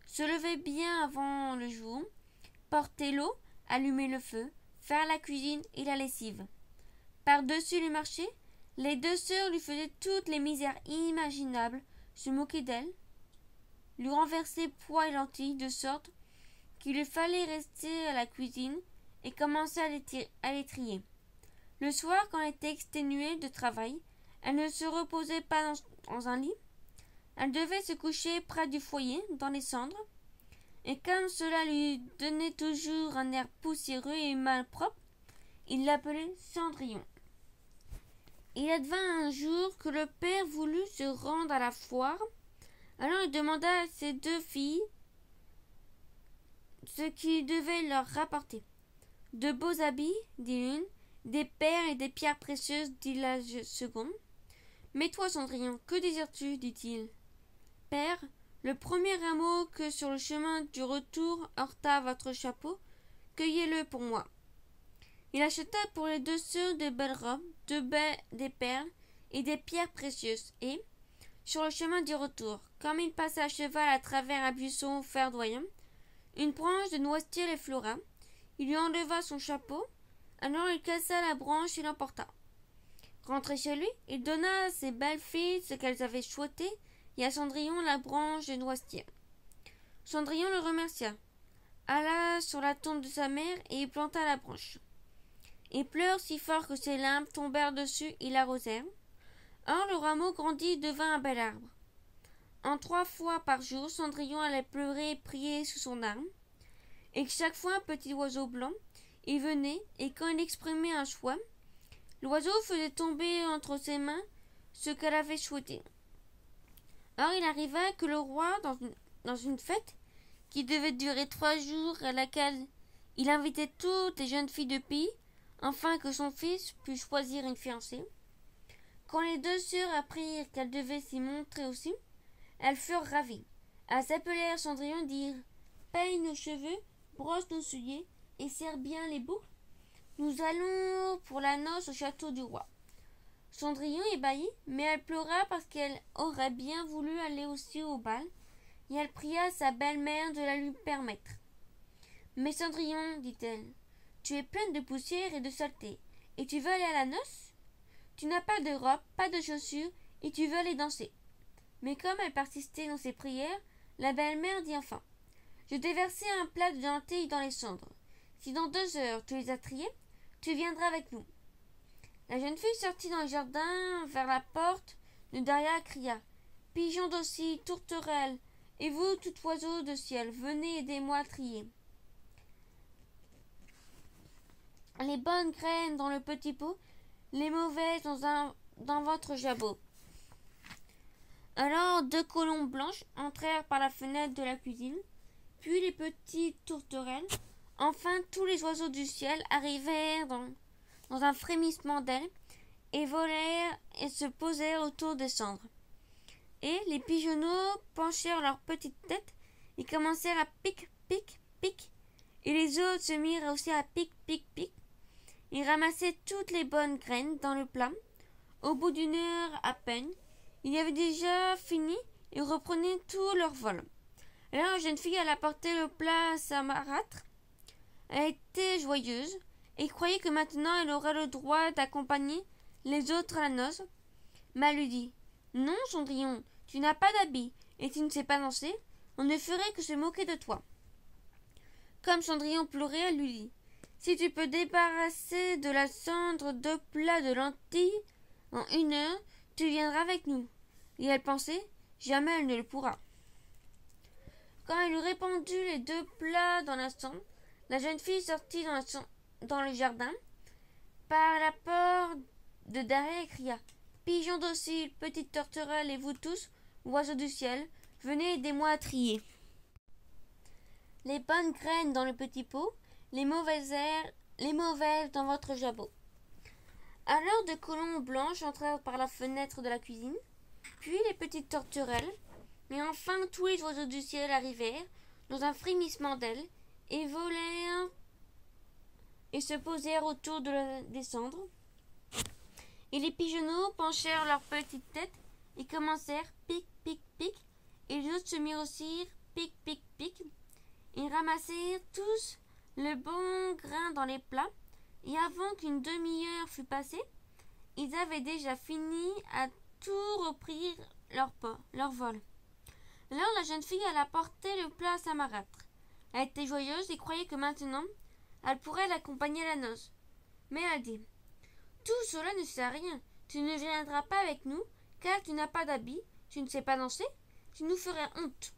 [SPEAKER 1] se lever bien avant le jour, porter l'eau, allumer le feu, faire la cuisine et la lessive. Par-dessus le marché, les 2 sœurs lui faisaient toutes les misères imaginables, se moquaient d'elle, lui renversaient pois et lentilles, de sorte qu'il lui fallait rester à la cuisine et commencer à les trier. Le soir, quand elle était exténuée de travail, elle ne se reposait pas dans un lit. Elle devait se coucher près du foyer, dans les cendres, et comme cela lui donnait toujours un air poussiéreux et malpropre, il l'appelait Cendrillon. Il advint un jour que le père voulut se rendre à la foire. Alors il demanda à ses 2 filles ce qu'il devait leur rapporter. De beaux habits, dit l'une, des perles et des pierres précieuses, dit la seconde. Mais toi, Cendrillon, que désires-tu, dit-il. Père, le premier rameau que sur le chemin du retour heurta votre chapeau, cueillez-le pour moi. Il acheta pour les 2 sœurs de belles robes, des perles et des pierres précieuses, et, sur le chemin du retour, comme il passa à cheval à travers un buisson verdoyant, une branche de noisetier l'effleura. Il lui enleva son chapeau, alors il cassa la branche et l'emporta. Rentré chez lui, il donna à ses belles filles ce qu'elles avaient souhaité, et à Cendrillon la branche de noisetier. Cendrillon le remercia, alla sur la tombe de sa mère et y planta la branche. Il pleura si fort que ses larmes tombèrent dessus et l'arrosèrent. Or le rameau grandit et devint un bel arbre. En 3 fois par jour, Cendrillon allait pleurer et prier sous son arbre, et chaque fois un petit oiseau blanc y venait, et quand il exprimait un choix, l'oiseau faisait tomber entre ses mains ce qu'elle avait souhaité. Or il arriva que le roi, dans une fête qui devait durer 3 jours, à laquelle il invitait toutes les jeunes filles du pays, afin que son fils pût choisir une fiancée, quand les 2 sœurs apprirent qu'elles devaient s'y montrer aussi, elles furent ravies. Elles appelèrent Cendrillon et dirent « Peigne nos cheveux, brosse nos souliers et serre bien les boucles. Nous allons pour la noce au château du roi. » Cendrillon ébahit, mais elle pleura parce qu'elle aurait bien voulu aller aussi au bal, et elle pria sa belle-mère de la lui permettre. « Mais Cendrillon, dit-elle, tu es pleine de poussière et de saleté, et tu veux aller à la noce? Tu n'as pas de robe, pas de chaussures, et tu veux aller danser. » Mais comme elle persistait dans ses prières, la belle-mère dit enfin « Je t'ai versé un plat de lentilles dans les cendres. Si dans 2 heures tu les as triées, tu viendras avec nous. » La jeune fille sortit dans le jardin vers la porte de derrière, cria « Pigeon d'Aussy, tourterelle, et vous, tout oiseau de ciel, venez aidez-moi à trier. Les bonnes graines dans le petit pot, les mauvaises dans votre jabot. » Alors 2 colombes blanches entrèrent par la fenêtre de la cuisine, puis les petites tourterelles. Enfin tous les oiseaux du ciel arrivèrent dans un frémissement d'ailes et volèrent et se posèrent autour des cendres. Et les pigeonneaux penchèrent leurs petites têtes et commencèrent à pic, pic, pic, et les autres se mirent aussi à pic, pic, pic. Ils ramassaient toutes les bonnes graines dans le plat. Au bout d'1 heure à peine, il y avait déjà fini et reprenaient tout leur vol. Alors la jeune fille alla porter le plat à sa marâtre. Elle était joyeuse et croyait que maintenant elle aurait le droit d'accompagner les autres à la noce. Mais elle lui dit « Non, Cendrillon, tu n'as pas d'habit et tu ne sais pas danser. On ne ferait que se moquer de toi. » Comme Cendrillon pleurait, elle lui dit Si tu peux débarrasser de la cendre 2 plats de lentilles en 1 heure, tu viendras avec nous. » Et elle pensait, jamais elle ne le pourra. Quand elle eut répandu les 2 plats dans la cendre, la jeune fille sortit dans le jardin, par la porte de derrière, et cria: « Pigeons dociles, petites tourterelles, et vous tous, oiseaux du ciel, venez aidez-moi à trier les bonnes graines dans le petit pot, les mauvaises dans votre jabot. » Alors 2 colombes blanches entrèrent par la fenêtre de la cuisine, puis les petites tourterelles, et enfin tous les oiseaux du ciel arrivèrent dans un frémissement d'ailes et volèrent et se posèrent autour des cendres. Et les pigeonneaux penchèrent leurs petites têtes et commencèrent pic, pic, pic, et les autres se mirent aussi pic, pic, pic. Ils ramassèrent tous le bon grain dans les plats, et avant qu'une demi-heure fût passée, ils avaient déjà fini à tout reprir leur vol. Alors la jeune fille alla porter le plat à sa marâtre. Elle était joyeuse et croyait que maintenant, elle pourrait l'accompagner à la noce. Mais elle dit: « Tout cela ne sert à rien. Tu ne viendras pas avec nous, car tu n'as pas d'habit, tu ne sais pas danser, tu nous ferais honte. »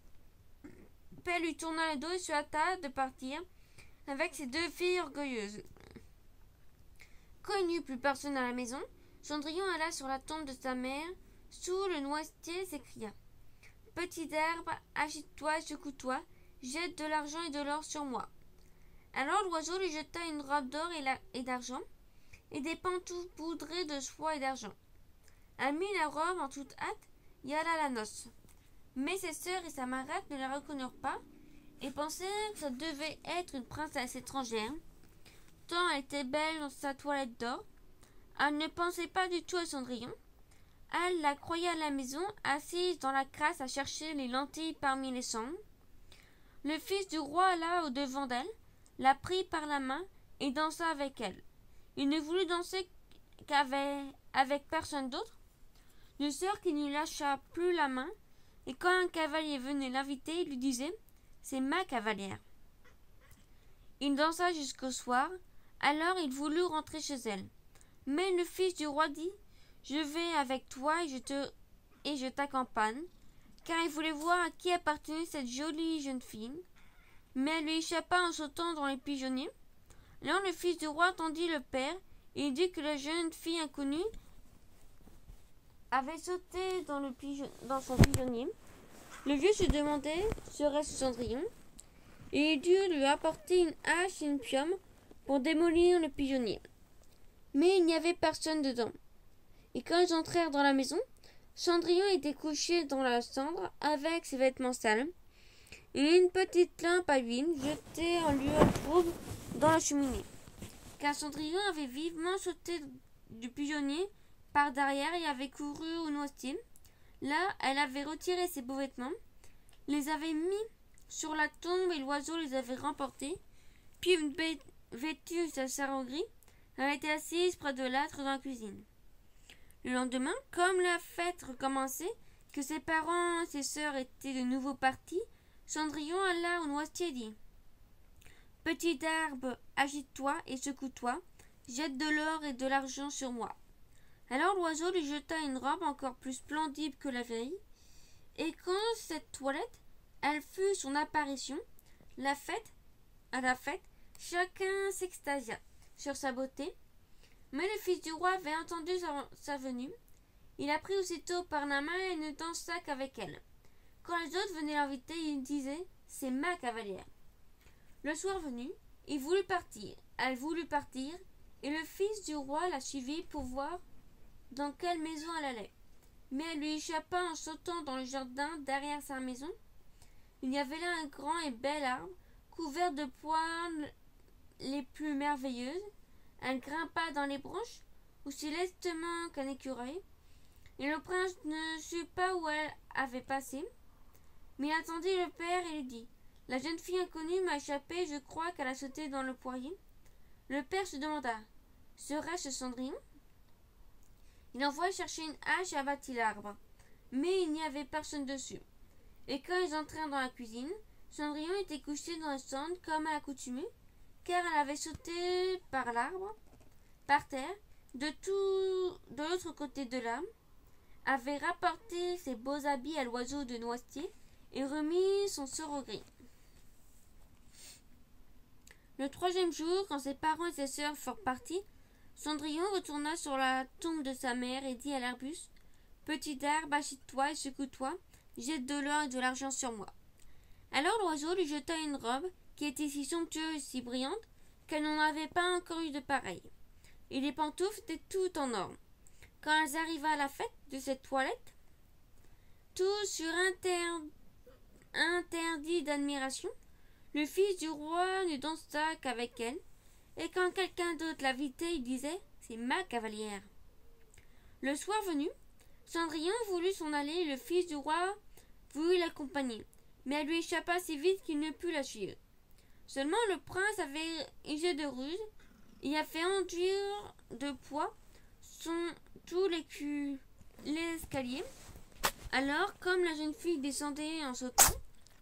[SPEAKER 1] Puis elle lui tourna le dos et se hâta de partir avec ses 2 filles orgueilleuses. Quand il n'y eut plus personne à la maison, Cendrillon alla sur la tombe de sa mère, sous le noisetier, s'écria: « Petit arbre, agite-toi et secoue-toi, jette de l'argent et de l'or sur moi. » Alors l'oiseau lui jeta une robe d'or et d'argent, et des pantoufles poudrées de soie et d'argent. Elle mit la robe en toute hâte et alla à la noce. Mais ses sœurs et sa marâtre ne la reconnurent pas, et pensèrent que ça devait être une princesse étrangère, tant elle était belle dans sa toilette d'or. Elle ne pensait pas du tout à Cendrillon. Elle la croyait à la maison, assise dans la crasse à chercher les lentilles parmi les cendres. Le fils du roi alla au-devant d'elle, la prit par la main et dansa avec elle. Il ne voulut danser qu'avec personne d'autre, de sorte qu'il ne lâcha plus la main, et quand un cavalier venait l'inviter, il lui disait: « C'est ma cavalière. » Il dansa jusqu'au soir, alors il voulut rentrer chez elle. Mais le fils du roi dit: « Je vais avec toi et je t'accompagne, » car il voulait voir à qui appartenait cette jolie jeune fille. Mais elle lui échappa en sautant dans les pigeonniers. Alors le fils du roi tendit le père et dit que la jeune fille inconnue avait sauté dans son pigeonnier. Le vieux se demandait serait-ce Cendrillon, et il dut lui apporter une hache et une piomme pour démolir le pigeonnier. Mais il n'y avait personne dedans. Et quand ils entrèrent dans la maison, Cendrillon était couché dans la cendre avec ses vêtements sales et une petite lampe à huile jetée en lueur trouble dans la cheminée. Car Cendrillon avait vivement sauté du pigeonnier par derrière et avait couru au noisetier. Là, elle avait retiré ses beaux vêtements, les avait mis sur la tombe et l'oiseau les avait remportés. Puis, vêtue de sa sarrau-gris, elle était assise près de l'âtre dans la cuisine. Le lendemain, comme la fête recommençait, que ses parents et ses sœurs étaient de nouveau partis, Cendrillon alla au noisetier et dit: « Petit arbre, agite-toi et secoue-toi, jette de l'or et de l'argent sur moi. » Alors l'oiseau lui jeta une robe encore plus splendide que la veille, et quand cette toilette, elle fut son apparition, à la fête, chacun s'extasia sur sa beauté. Mais le fils du roi avait entendu sa venue. Il la prit aussitôt par la main et ne dansa qu'avec elle. Quand les autres venaient l'inviter, il disait: « C'est ma cavalière. » Le soir venu, il voulut partir. Elle voulut partir, et le fils du roi la suivit pour voir dans quelle maison elle allait. Mais elle lui échappa en sautant dans le jardin derrière sa maison. Il y avait là un grand et bel arbre, couvert de poires les plus merveilleuses. Elle grimpa dans les branches, aussi lestement qu'un écureuil, et le prince ne sut pas où elle avait passé, mais il attendit le père et lui dit: « La jeune fille inconnue m'a échappé, je crois qu'elle a sauté dans le poirier. » Le père se demanda: « Serait-ce Cendrillon ?» Il envoya chercher une hache et abattit l'arbre, mais il n'y avait personne dessus. Et quand ils entrèrent dans la cuisine, Cendrillon était couché dans la cendre comme à l'accoutumée, car elle avait sauté par l'arbre, par terre, de l'autre côté de l'arbre, avait rapporté ses beaux habits à l'oiseau de noisetier et remis son sort au gris. Le troisième jour, quand ses parents et ses sœurs furent partis, Cendrillon retourna sur la tombe de sa mère et dit à l'arbuste : « Petit arbre, agite-toi et secoue-toi, jette de l'or et de l'argent sur moi. » Alors l'oiseau lui jeta une robe qui était si somptueuse et si brillante qu'elle n'en avait pas encore eu de pareille. Et les pantoufles étaient toutes en or. Quand elles arrivaient à la fête de cette toilette, tous furent interdits d'admiration. Le fils du roi ne dansa qu'avec elle, et quand quelqu'un d'autre l'invitait, il disait : « C'est ma cavalière. » Le soir venu, Cendrillon voulut s'en aller et le fils du roi voulut l'accompagner, mais elle lui échappa si vite qu'il ne put la suivre. Seulement le prince avait usé de ruse et a fait enduire de poids tout l'escalier. Alors, comme la jeune fille descendait en sautant,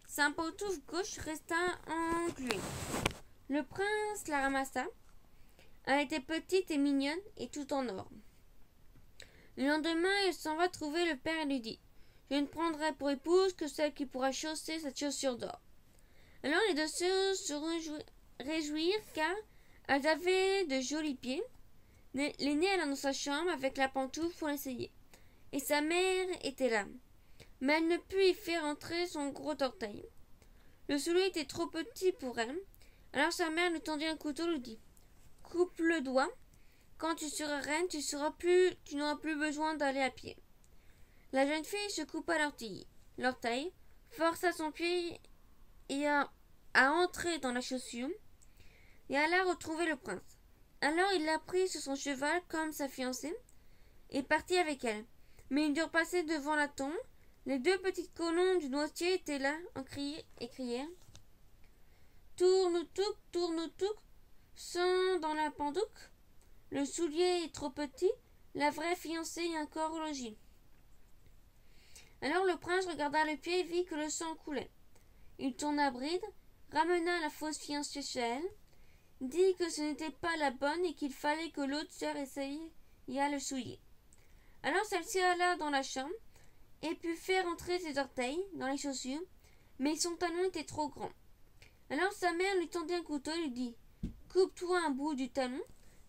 [SPEAKER 1] sa pantoufle gauche resta engluée. Le prince la ramassa. Elle était petite et mignonne et tout en or. Le lendemain, il s'en va trouver le père et lui dit : « Je ne prendrai pour épouse que celle qui pourra chausser cette chaussure d'or. » Alors les deux sœurs se réjouirent car elles avaient de jolis pieds. L'aînée alla dans sa chambre avec la pantoufle pour l'essayer. Et sa mère était là. Mais elle ne put y faire entrer son gros orteil. Le soulier était trop petit pour elle. Alors sa mère lui tendit un couteau et lui dit : « Coupe le doigt. Quand tu seras reine, tu n'auras plus besoin d'aller à pied. » La jeune fille se coupa l'orteil, força son pied et à entrer dans la chaussure et alla retrouver le prince. Alors il la prit sur son cheval comme sa fiancée et partit avec elle. Mais ils durent passer devant la tombe. Les deux petites colomnes du noisetier étaient là et crièrent : « Tourne-touc, sans dans la pandouque. Le soulier est trop petit, la vraie fiancée est encore au logis. » Alors le prince regarda le pied et vit que le sang coulait. Il tourna bride, ramena la fausse fiancée chez elle, dit que ce n'était pas la bonne et qu'il fallait que l'autre sœur essayât le soulier. Alors celle-ci alla dans la chambre et put faire entrer ses orteils dans les chaussures, mais son talon était trop grand. Alors sa mère lui tendit un couteau et lui dit : « Coupe-toi un bout du talon.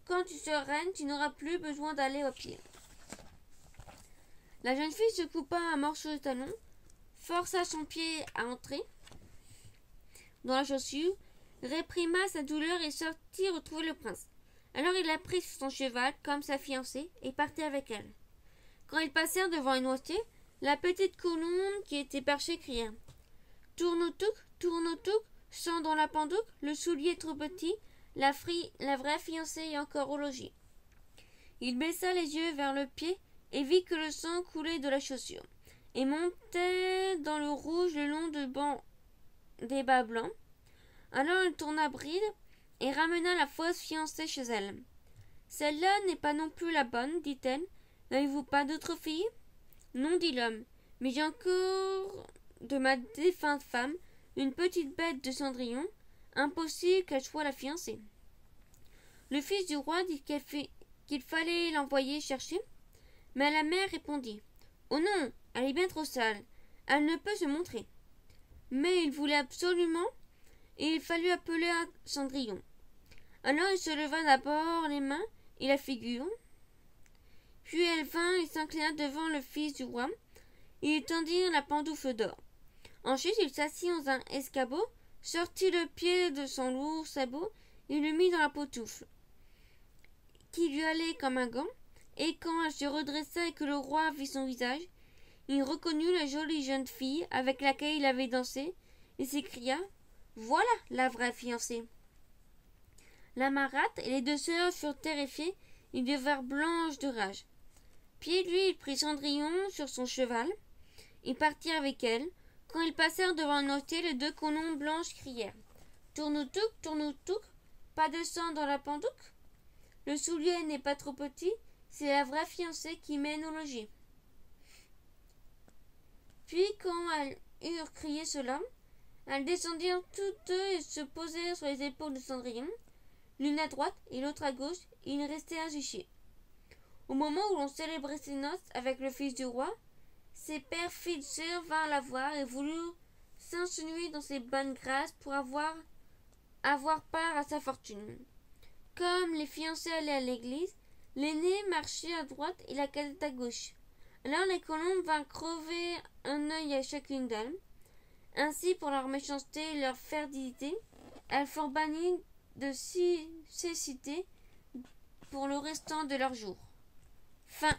[SPEAKER 1] Quand tu seras reine, tu n'auras plus besoin d'aller au pied. » La jeune fille se coupa un morceau de talon, força son pied à entrer dans la chaussure, réprima sa douleur et sortit retrouver le prince. Alors il la prit sur son cheval comme sa fiancée et partit avec elle. Quand ils passèrent devant un noisetier, la petite colombe qui était perchée cria : « Tourne-touc, sans dans la pandouque, le soulier est trop petit, la vraie fiancée est encore au logis. » Il baissa les yeux vers le pied et vit que le sang coulait de la chaussure et montait dans le rouge le long des bas blancs. Alors il tourna bride et ramena la fausse fiancée chez elle. « Celle-là n'est pas non plus la bonne, dit-elle. N'avez-vous pas d'autre fille ? » ?»« Non, dit l'homme, mais j'ai encore de ma défunte femme une petite bête de Cendrillon. Impossible qu'elle soit la fiancée. » Le fils du roi dit qu'il fallait l'envoyer chercher, mais la mère répondit : « Oh non, elle est bien trop sale, elle ne peut se montrer. » Mais il voulait absolument, et il fallut appeler à Cendrillon. Alors il se leva d'abord les mains et la figure, puis elle vint et s'inclina devant le fils du roi, et lui tendit la pantoufle d'or. Ensuite il s'assit dans un escabeau, sortit le pied de son lourd sabot et le mit dans la pantoufle, qui lui allait comme un gant, et quand elle se redressa et que le roi vit son visage, il reconnut la jolie jeune fille avec laquelle il avait dansé, et s'écria : « Voilà la vraie fiancée. » La marâtre et les deux sœurs furent terrifiées et devinrent blanches de rage. Puis lui, il prit Cendrillon sur son cheval et partit avec elle. Quand ils passèrent devant un noisetier, les deux colombes blanches crièrent : « Tourne-touc, pas de sang dans la pandouque. Le soulier n'est pas trop petit, c'est la vraie fiancée qui mène au logis. » Puis, quand elles eurent crié cela, Elles descendirent toutes deux et se posèrent sur les épaules de Cendrillon, l'une à droite et l'autre à gauche, et il restait un chiché. Au moment où l'on célébrait ses noces avec le fils du roi, ses pères, filles et sœurs vinrent la voir et voulurent s'insinuer dans ses bonnes grâces pour avoir part à sa fortune. Comme les fiancés allaient à l'église, l'aîné marchait à droite et la cadette à gauche. Alors les colombes vinrent crever un œil à chacune d'elles. Ainsi, pour leur méchanceté et leur ferdidité, elles furent bannies de cécité pour le restant de leurs jours. Fin.